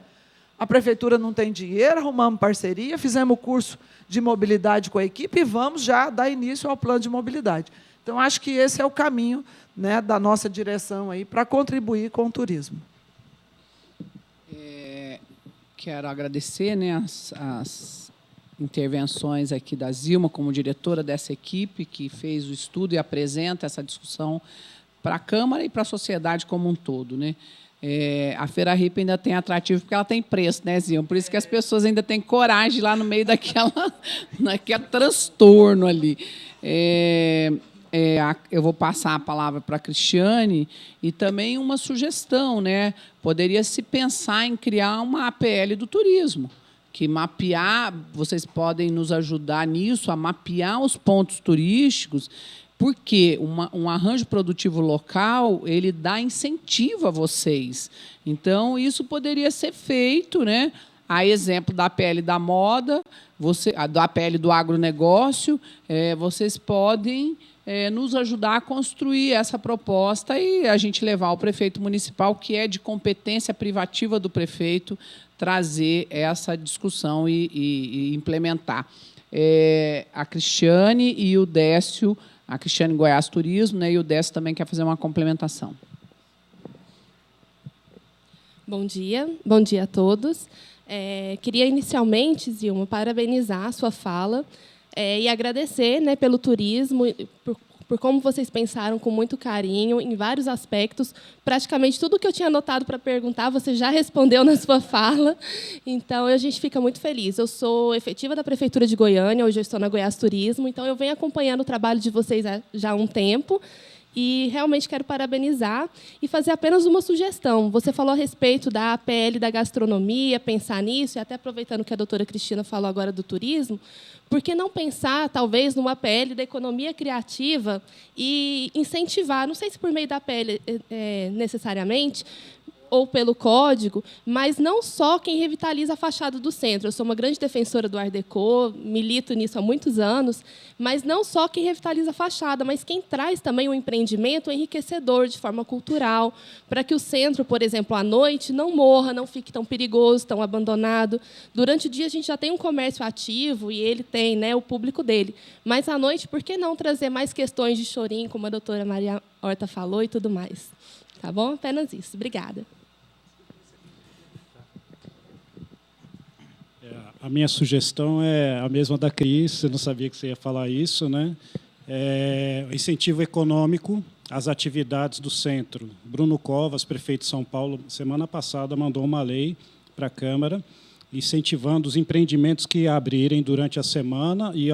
A Prefeitura não tem dinheiro, arrumamos parceria, fizemos o curso de mobilidade com a equipe e vamos já dar início ao plano de mobilidade. Então, acho que esse é o caminho, né, da nossa direção aí para contribuir com o turismo. Quero agradecer, né, as intervenções aqui da Zilma, como diretora dessa equipe, que fez o estudo e apresenta essa discussão para a Câmara e para a sociedade como um todo, né? A Feira Hippie ainda tem atrativo porque ela tem preço, né, Zilma? Por isso que as pessoas ainda têm coragem lá no meio naquele transtorno ali. Eu vou passar a palavra para a Cristiane e também uma sugestão, né? Poderia se pensar em criar uma APL do turismo, que mapear, vocês podem nos ajudar nisso, a mapear os pontos turísticos, porque um arranjo produtivo local, ele dá incentivo a vocês. Então, isso poderia ser feito, né? A exemplo da APL da moda, da APL do agronegócio, vocês podem nos ajudar a construir essa proposta e a gente levar ao prefeito municipal, que é de competência privativa do prefeito, trazer essa discussão e implementar. A Cristiane e o Décio, a Cristiane Goiás Turismo, né, e o Décio também quer fazer uma complementação. Bom dia a todos. Queria inicialmente, Zilma, parabenizar a sua fala e agradecer, né, pelo turismo, por como vocês pensaram com muito carinho em vários aspectos. Praticamente tudo que eu tinha anotado para perguntar, você já respondeu na sua fala. Então, a gente fica muito feliz. Eu sou efetiva da Prefeitura de Goiânia, hoje eu estou na Goiás Turismo, então eu venho acompanhando o trabalho de vocês já há um tempo. E realmente quero parabenizar e fazer apenas uma sugestão. Você falou a respeito da APL da gastronomia, pensar nisso, e até aproveitando que a doutora Cristina falou agora do turismo, por que não pensar, talvez, numa APL da economia criativa e incentivar, não sei se por meio da APL necessariamente, ou pelo código, mas não só quem revitaliza a fachada do centro. Eu sou uma grande defensora do Art Deco, milito nisso há muitos anos, mas não só quem revitaliza a fachada, mas quem traz também um empreendimento enriquecedor de forma cultural, para que o centro, por exemplo, à noite, não morra, não fique tão perigoso, tão abandonado. Durante o dia, a gente já tem um comércio ativo e ele tem, né, o público dele. Mas, à noite, por que não trazer mais questões de chorinho, como a doutora Maria Horta falou, e tudo mais? Tá bom? Apenas isso. Obrigada. A minha sugestão é a mesma da Cris, eu não sabia que você ia falar isso, né? Incentivo econômico às atividades do centro. Bruno Covas, prefeito de São Paulo, semana passada mandou uma lei para a Câmara incentivando os empreendimentos que abrirem durante a semana e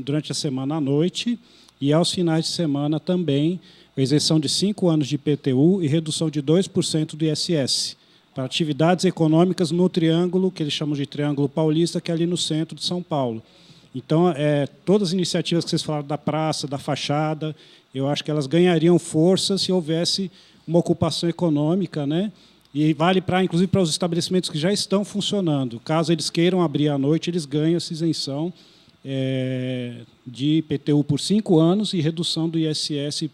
durante a semana à noite e aos finais de semana também, a isenção de 5 anos de IPTU e redução de 2% do ISS. Para atividades econômicas no triângulo, que eles chamam de Triângulo Paulista, que é ali no centro de São Paulo. Então, todas as iniciativas que vocês falaram da praça, da fachada, eu acho que elas ganhariam força se houvesse uma ocupação econômica, né? E vale, inclusive, para os estabelecimentos que já estão funcionando. Caso eles queiram abrir à noite, eles ganham essa isenção de IPTU por 5 anos e redução do ISS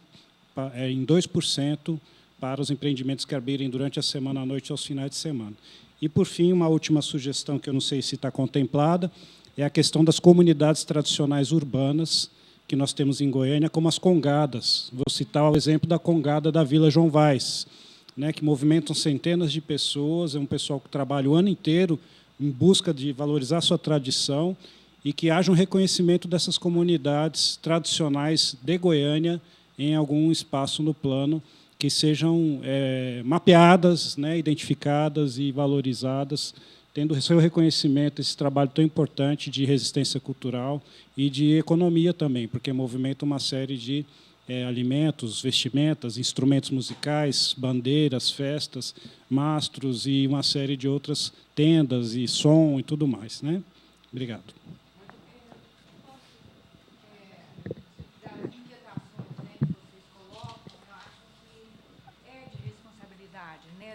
em 2% para os empreendimentos que abrirem durante a semana à noite e aos finais de semana. E, por fim, uma última sugestão, que eu não sei se está contemplada, é a questão das comunidades tradicionais urbanas que nós temos em Goiânia, como as congadas. Vou citar o exemplo da congada da Vila João Vaz, né, que movimentam centenas de pessoas, é um pessoal que trabalha o ano inteiro em busca de valorizar sua tradição e que haja um reconhecimento dessas comunidades tradicionais de Goiânia em algum espaço no plano, que sejam mapeadas, né, identificadas e valorizadas, tendo o seu reconhecimento, esse trabalho tão importante de resistência cultural e de economia também, porque movimenta uma série de alimentos, vestimentas, instrumentos musicais, bandeiras, festas, mastros e uma série de outras tendas e som e tudo mais, né? Obrigado.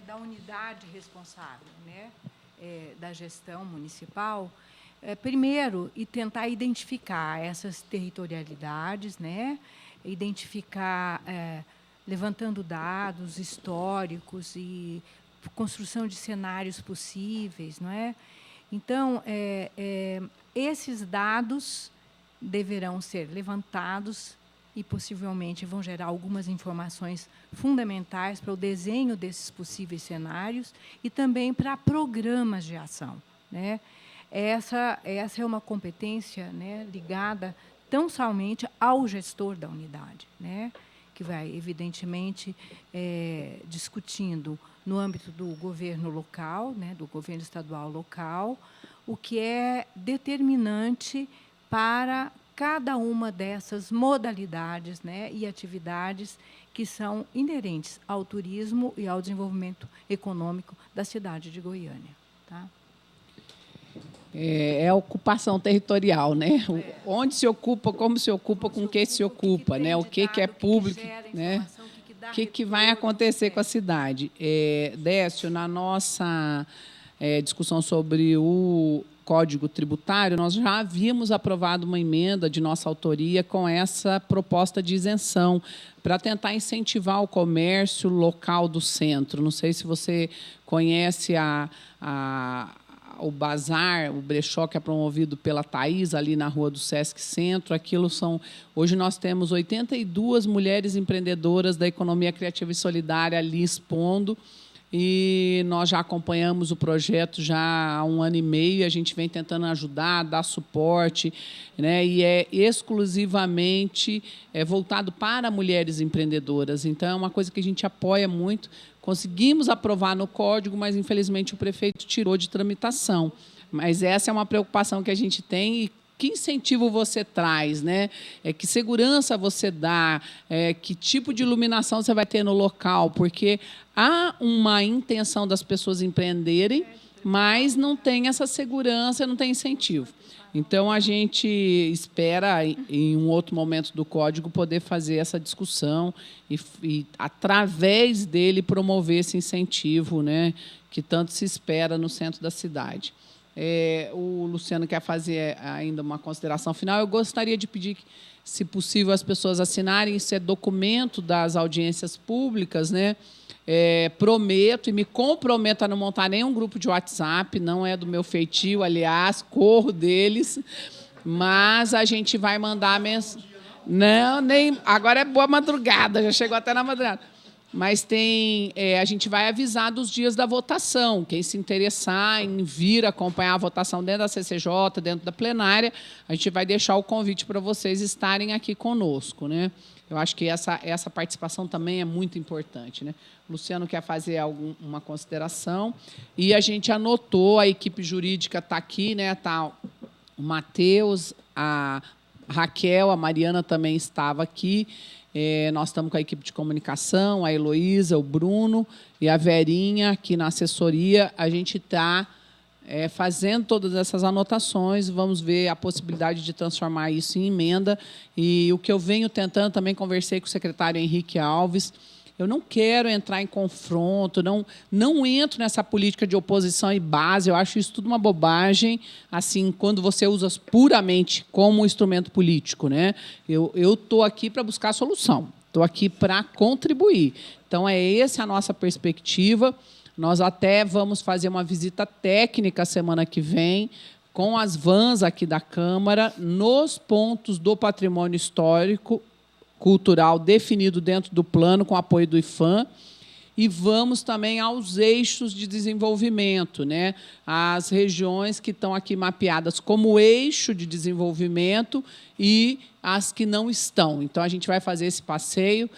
Da unidade responsável, né, da gestão municipal, primeiro, e tentar identificar essas territorialidades, né, identificar, levantando dados históricos e construção de cenários possíveis, não é? Então, esses dados deverão ser levantados e, possivelmente, vão gerar algumas informações fundamentais para o desenho desses possíveis cenários e também para programas de ação, né? Essa é uma competência, né, ligada tão somente ao gestor da unidade, né, que vai, evidentemente, discutindo no âmbito do governo local, né, do governo estadual local, o que é determinante para cada uma dessas modalidades, né, e atividades que são inerentes ao turismo e ao desenvolvimento econômico da cidade de Goiânia. Tá? É a ocupação territorial, né? Onde se ocupa, como se ocupa, com o que se ocupa, né? O que é público, né? O que vai acontecer com a cidade. Décio, na nossa discussão sobre o Código Tributário, nós já havíamos aprovado uma emenda de nossa autoria com essa proposta de isenção para tentar incentivar o comércio local do centro. Não sei se você conhece o bazar, o brechó que é promovido pela Thaís, ali na rua do Sesc Centro. Hoje nós temos 82 mulheres empreendedoras da economia criativa e solidária ali expondo, e nós já acompanhamos o projeto já há 1 ano e meio, e a gente vem tentando ajudar, dar suporte, né? E é exclusivamente voltado para mulheres empreendedoras. Então, é uma coisa que a gente apoia muito. Conseguimos aprovar no código, mas, infelizmente, o prefeito tirou de tramitação. Mas essa é uma preocupação que a gente tem. E que incentivo você traz, né? Que segurança você dá, que tipo de iluminação você vai ter no local, porque há uma intenção das pessoas empreenderem, mas não tem essa segurança, não tem incentivo. Então, a gente espera, em um outro momento do Código, poder fazer essa discussão e através dele, promover esse incentivo, né, que tanto se espera no centro da cidade. O Luciano quer fazer ainda uma consideração final. Eu gostaria de pedir que, se possível, as pessoas assinarem. Isso é documento das audiências públicas, né? Prometo e me comprometo a não montar nenhum grupo de WhatsApp, não é do meu feitio, aliás, corro deles, mas a gente vai mandar mensagem. Não, nem agora é boa madrugada, já chegou até na madrugada. Mas a gente vai avisar dos dias da votação. Quem se interessar em vir acompanhar a votação dentro da CCJ, dentro da plenária, a gente vai deixar o convite para vocês estarem aqui conosco, né? Eu acho que essa participação também é muito importante, né? O Luciano quer fazer uma consideração. E a gente anotou, a equipe jurídica está aqui, né? Tá o Matheus, a Raquel, a Mariana também estava aqui. Nós estamos com a equipe de comunicação, a Heloísa, o Bruno e a Verinha aqui na assessoria. A gente está fazendo todas essas anotações, vamos ver a possibilidade de transformar isso em emenda. E o que eu venho tentando, também conversei com o secretário Henrique Alves, Eu não quero entrar em confronto, não entro nessa política de oposição e base. Eu acho isso tudo uma bobagem, assim, quando você usa puramente como instrumento político, né? Eu estou aqui para buscar solução, estou aqui para contribuir. Então, essa a nossa perspectiva. Nós até vamos fazer uma visita técnica semana que vem, com as vans aqui da Câmara, nos pontos do patrimônio histórico, cultural definido dentro do plano, com apoio do IPHAN, e vamos também aos eixos de desenvolvimento, né? As regiões que estão aqui mapeadas como eixo de desenvolvimento e as que não estão. Então, a gente vai fazer esse passeio.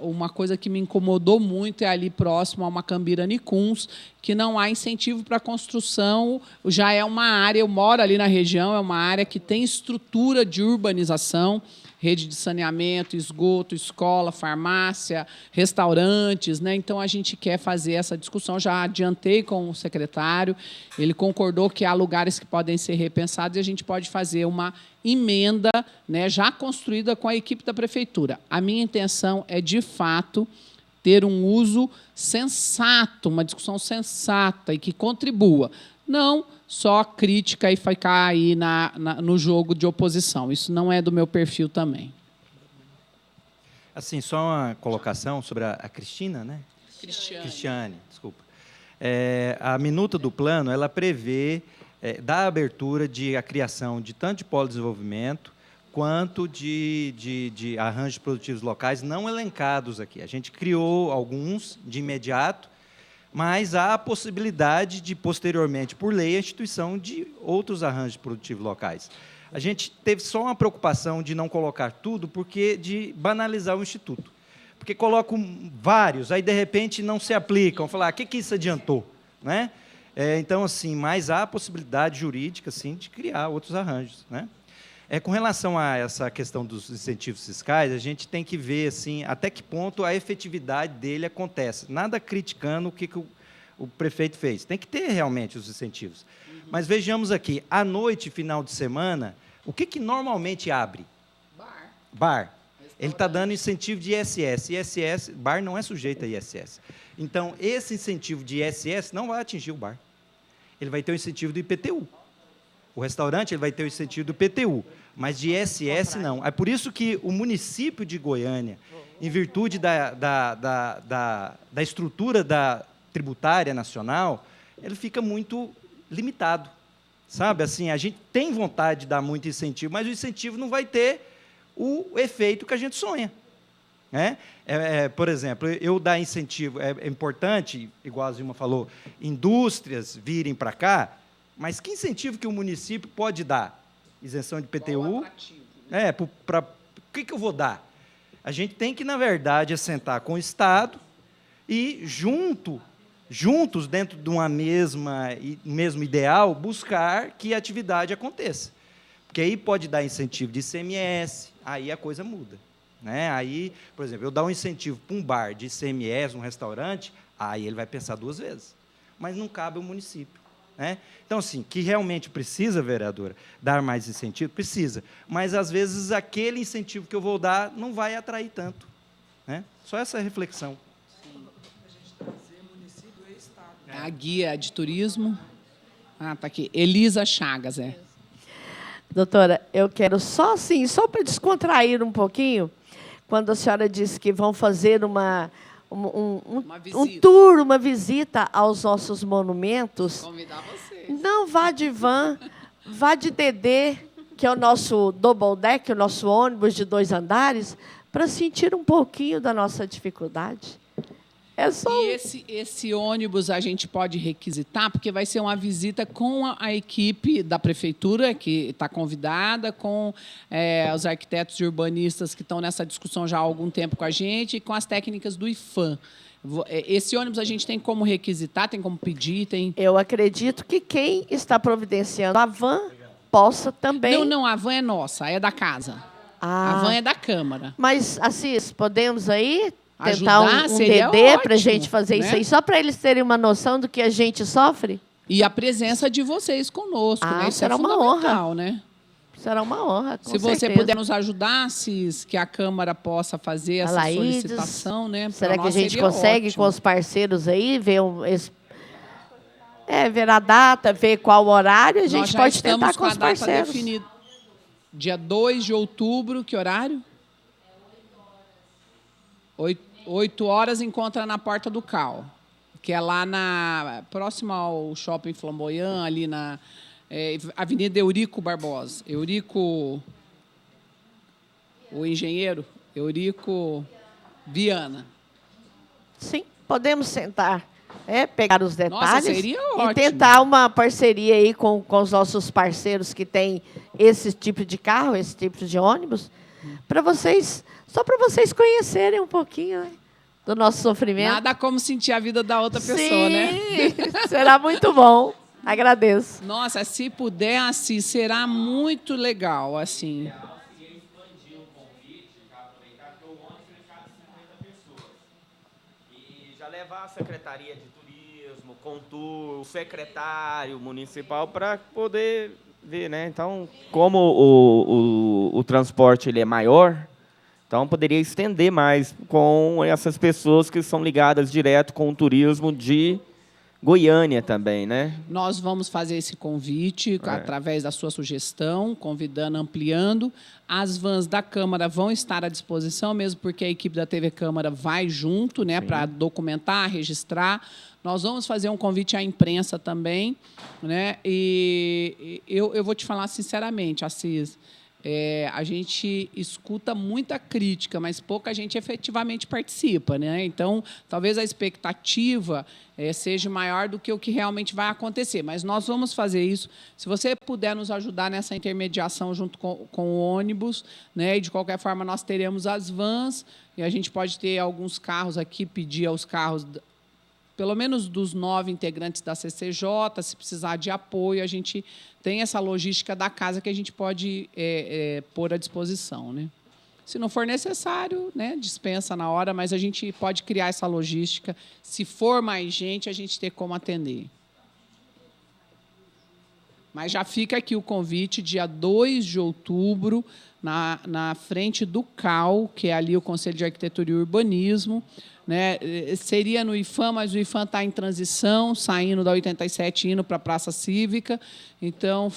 Uma coisa que me incomodou muito é ali próximo a Macambira Nicuns, que não há incentivo para a construção. Já é uma área, eu moro ali na região, é uma área que tem estrutura de urbanização, rede de saneamento, esgoto, escola, farmácia, restaurantes, né? Então, a gente quer fazer essa discussão. Já adiantei com o secretário, ele concordou que há lugares que podem ser repensados e a gente pode fazer uma emenda, né, já construída com a equipe da prefeitura. A minha intenção é, de fato, ter um uso sensato, uma discussão sensata e que contribua. Não só crítica e ficar aí no jogo de oposição. Isso não é do meu perfil também. Assim, só uma colocação sobre a Cristina, né? Cristiane, desculpa. A minuta do plano, ela prevê da abertura de a criação de tanto de polo de desenvolvimento quanto de arranjos produtivos locais não elencados aqui. A gente criou alguns de imediato, mas há a possibilidade de, posteriormente, por lei, a instituição de outros arranjos produtivos locais. A gente teve só uma preocupação de não colocar tudo, porque de banalizar o Instituto. Porque colocam vários, aí, de repente, não se aplicam. Falar, o que isso adiantou? Né? Então, assim, mas há a possibilidade jurídica, assim, de criar outros arranjos. Né? Com relação a essa questão dos incentivos fiscais, a gente tem que ver assim, até que ponto a efetividade dele acontece. Nada criticando o que o prefeito fez. Tem que ter realmente os incentivos. Mas vejamos aqui, à noite, final de semana, o que normalmente abre? Bar. Ele está dando incentivo de ISS. ISS, bar não é sujeito a ISS. Então, esse incentivo de ISS não vai atingir o bar. Ele vai ter o incentivo do IPTU. O restaurante ele vai ter o incentivo do IPTU, mas de ISS não. É por isso que o município de Goiânia, em virtude da estrutura tributária nacional, ele fica muito limitado. Sabe? Assim, a gente tem vontade de dar muito incentivo, mas o incentivo não vai ter o efeito que a gente sonha. Né? Por exemplo, eu dar incentivo, é importante, igual a Zilma falou, indústrias virem para cá, mas que incentivo que o município pode dar? Isenção de IPTU? O que eu vou dar? A gente tem que, na verdade, sentar com o Estado e, juntos, dentro de uma mesmo ideal, buscar que a atividade aconteça. Porque aí pode dar incentivo de ICMS, aí a coisa muda. Né? Aí, por exemplo, eu dar um incentivo para um bar de ICMS, um restaurante, aí ele vai pensar 2 vezes. Mas não cabe ao município. Né? Então, assim, que realmente precisa, vereadora, dar mais incentivo? Precisa. Mas, às vezes, aquele incentivo que eu vou dar não vai atrair tanto. Né? Só essa reflexão. A guia de turismo. Está aqui. Elisa Chagas, Doutora, eu quero só para descontrair um pouquinho, quando a senhora disse que vão fazer um tour, uma visita aos nossos monumentos. Convidar vocês. Não vá de van, vá de DD, que é o nosso double deck, o nosso ônibus de 2 andares, para sentir um pouquinho da nossa dificuldade. E esse ônibus a gente pode requisitar, porque vai ser uma visita com a equipe da prefeitura, que está convidada, com os arquitetos e urbanistas que estão nessa discussão já há algum tempo com a gente, e com as técnicas do IPHAN. Esse ônibus a gente tem como requisitar, tem como pedir? Eu acredito que quem está providenciando a van possa também... Não, a van é nossa, é da casa. A van é da Câmara. Mas, Assis, podemos aí... Ajudar, tentar um DD para a gente fazer, né? Isso aí, só para eles terem uma noção do que a gente sofre? E a presença de vocês conosco, né? Isso será é uma fundamental, honra. Né? Será uma honra, com Se você certeza. puder nos ajudar, Cis, que a Câmara possa fazer essa Laídes, solicitação, né? será pra que a nós gente seria consegue ótimo. com os parceiros aí ver ver a data, ver qual horário, a Nós gente já pode estamos tentar com com a os data parceiros. definida. Dia 2 de outubro, que horário? 8 horas, encontra na Porta do Cal, que é lá próximo ao Shopping Flamboyant, ali na Avenida Eurico Barbosa. Eurico, o engenheiro, Eurico Viana. Sim, podemos sentar, pegar os detalhes Nossa, seria e ótimo. tentar uma parceria aí com os nossos parceiros que têm esse tipo de carro, esse tipo de ônibus, para vocês, só para vocês conhecerem um pouquinho, né, do nosso sofrimento. Nada como sentir a vida da outra pessoa, né? Será muito bom. Agradeço. Nossa, se puder, assim, será muito legal, assim. Já levar a Secretaria de Turismo, Contur, o secretário municipal para poder ver, né? Então, como o transporte ele é maior, então poderia estender mais com essas pessoas que são ligadas direto com o turismo de Goiânia também, né? Nós vamos fazer esse convite através da sua sugestão, convidando, ampliando. As vans da Câmara vão estar à disposição, mesmo porque a equipe da TV Câmara vai junto, né, para documentar, registrar. Nós vamos fazer um convite à imprensa também, né? E eu vou te falar sinceramente, Assis, a gente escuta muita crítica, mas pouca gente efetivamente participa, né? Então, talvez a expectativa seja maior do que o que realmente vai acontecer. Mas nós vamos fazer isso. Se você puder nos ajudar nessa intermediação junto com o ônibus, né? E, de qualquer forma, nós teremos as vans, e a gente pode ter alguns carros aqui, pedir aos carros, pelo menos dos 9 integrantes da CCJ, se precisar de apoio, a gente tem essa logística da casa que a gente pode pôr à disposição, né? Se não for necessário, né, dispensa na hora, mas a gente pode criar essa logística. Se for mais gente, a gente tem como atender. Mas já fica aqui o convite, dia 2 de outubro, na frente do CAL, que é ali o Conselho de Arquitetura e Urbanismo, né? Seria no IFAM, mas o IFAM está em transição, saindo da 87 indo para a Praça Cívica. Então,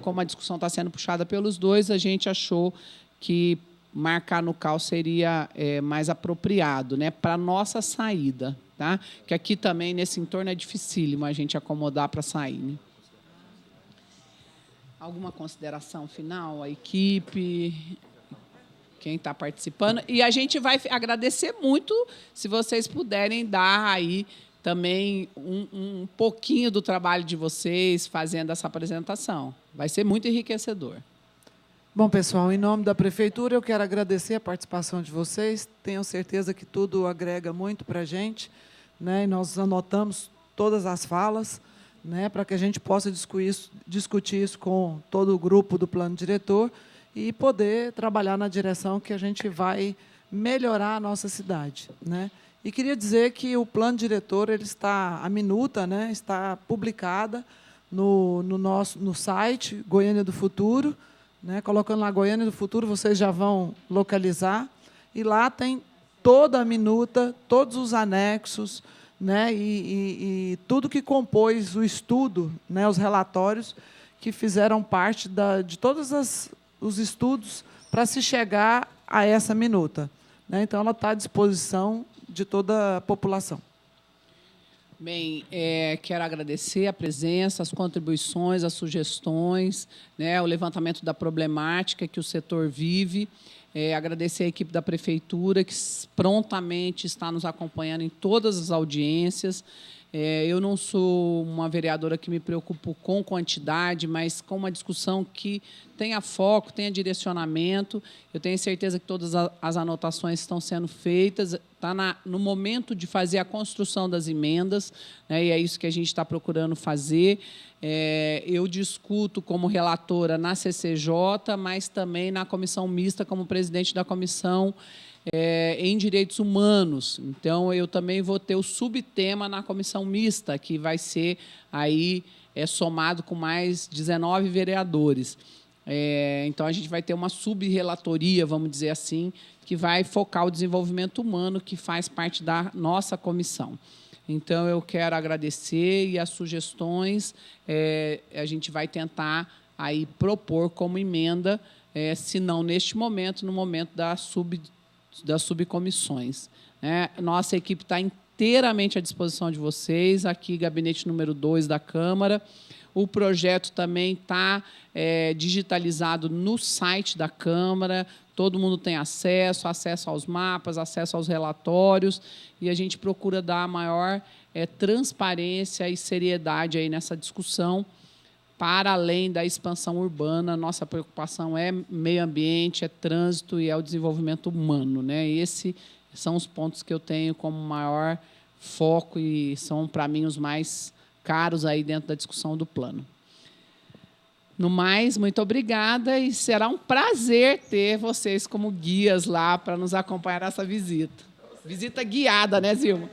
como a discussão está sendo puxada pelos dois, a gente achou que marcar no CAL seria mais apropriado, né, para a nossa saída. Tá? Que aqui também, nesse entorno, é dificílimo a gente acomodar para sair. Né? Alguma consideração final? A equipe, quem está participando. E a gente vai agradecer muito se vocês puderem dar aí também um pouquinho do trabalho de vocês fazendo essa apresentação. Vai ser muito enriquecedor. Bom, pessoal, em nome da Prefeitura, eu quero agradecer a participação de vocês. Tenho certeza que tudo agrega muito para a gente, né? E nós anotamos todas as falas, né, para que a gente possa discutir isso com todo o grupo do plano diretor e poder trabalhar na direção que a gente vai melhorar a nossa cidade, né? E queria dizer que o plano diretor a minuta, né, está publicada no site Goiânia do Futuro, né? Colocando lá Goiânia do Futuro, vocês já vão localizar, e lá tem toda a minuta, todos os anexos, né? E tudo que compôs o estudo, né? Os relatórios que fizeram parte de todos os estudos para se chegar a essa minuta, né? Então, ela está à disposição de toda a população. Bem, quero agradecer a presença, as contribuições, as sugestões, né, o levantamento da problemática que o setor vive. Agradecer a equipe da Prefeitura, que prontamente está nos acompanhando em todas as audiências. Eu não sou uma vereadora que me preocupo com quantidade, mas com uma discussão que tenha foco, tenha direcionamento. Eu tenho certeza que todas as anotações estão sendo feitas. Está no momento de fazer a construção das emendas, né, e é isso que a gente está procurando fazer. Eu discuto como relatora na CCJ, mas também na comissão mista, como presidente da comissão em direitos humanos. Então, eu também vou ter o subtema na comissão mista, que vai ser aí somado com mais 19 vereadores. Então, a gente vai ter uma sub-relatoria, vamos dizer assim, que vai focar o desenvolvimento humano, que faz parte da nossa comissão. Então, eu quero agradecer e as sugestões a gente vai tentar aí propor como emenda, se não neste momento, no momento das subcomissões. Nossa equipe está inteiramente à disposição de vocês, aqui, gabinete número 2 da Câmara. O projeto também está digitalizado no site da Câmara, todo mundo tem acesso aos mapas, acesso aos relatórios, e a gente procura dar a maior transparência e seriedade aí nessa discussão, para além da expansão urbana. Nossa preocupação é meio ambiente, é trânsito e é o desenvolvimento humano, né? E esses são os pontos que eu tenho como maior foco e são, para mim, os mais caros aí dentro da discussão do plano. No mais, muito obrigada e será um prazer ter vocês como guias lá para nos acompanhar nessa visita. Visita guiada, né, Zilma?